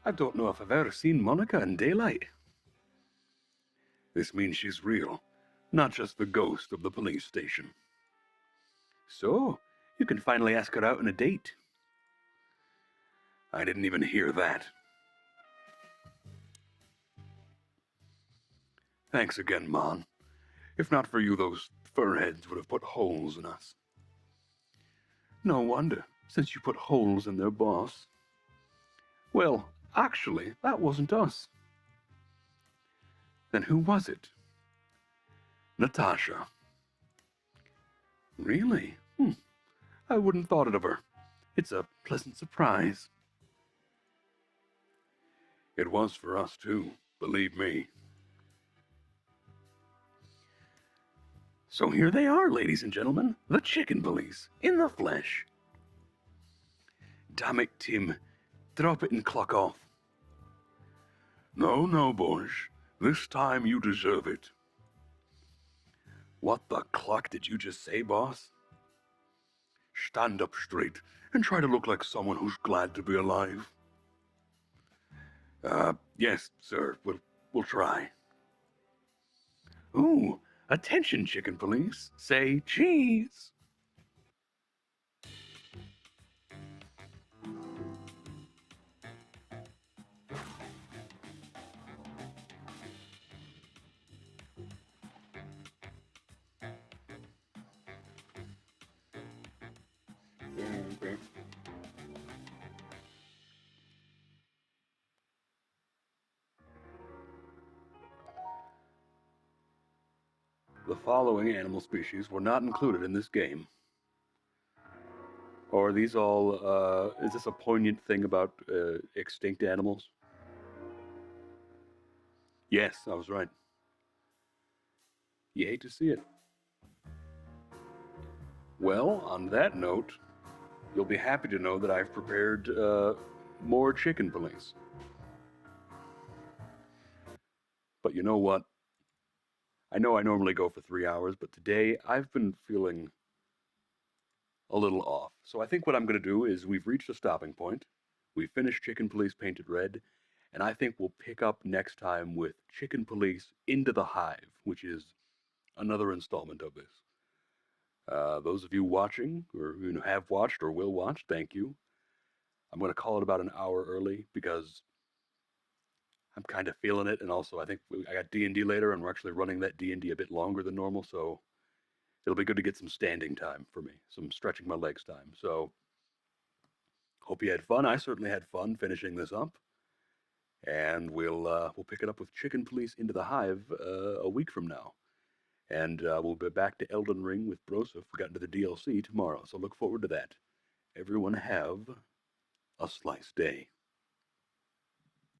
A: I don't know if I've ever seen Monica in daylight. This means she's real, not just the ghost of the police station. So, you can finally ask her out on a date. I didn't even hear that. Thanks again, Mon. If not for you, those furheads would have put holes in us. No wonder, since you put holes in their boss. Well, actually, that wasn't us. Then who was it? Natasha. Really? I wouldn't thought it of her. It's a pleasant surprise. It was for us, too, believe me. So here they are, ladies and gentlemen, the chicken police, in the flesh. Damn it, Tim. Drop it and clock off. No, no, Borge. This time you deserve it. What the cluck did you just say, boss? Stand up straight and try to look like someone who's glad to be alive. Yes, sir. We'll try. Ooh, attention, chicken police. Say cheese. Okay. The following animal species were not included in this game. Or are these all, is this a poignant thing about extinct animals? Yes, I was right. You hate to see it. Well, on that note, you'll be happy to know that I've prepared more chicken police. But you know what? I know I normally go for 3 hours, but today I've been feeling a little off. So I think what I'm going to do is we've reached a stopping point. We've finished Chicken Police Painted Red, and I think we'll pick up next time with Chicken Police Into the Hive, which is another installment of this. Those of you watching, or who have watched or will watch, thank you. I'm going to call it about an hour early because I'm kind of feeling it, and also I think I got D&D later, and we're actually running that D&D a bit longer than normal, so it'll be good to get some standing time for me, some stretching my legs time. So hope you had fun. I certainly had fun finishing this up, and we'll pick it up with Chicken Police Into the Hive a week from now, and we'll be back to Elden Ring with Broseph. We got into the DLC tomorrow, so look forward to that. Everyone have a slice day.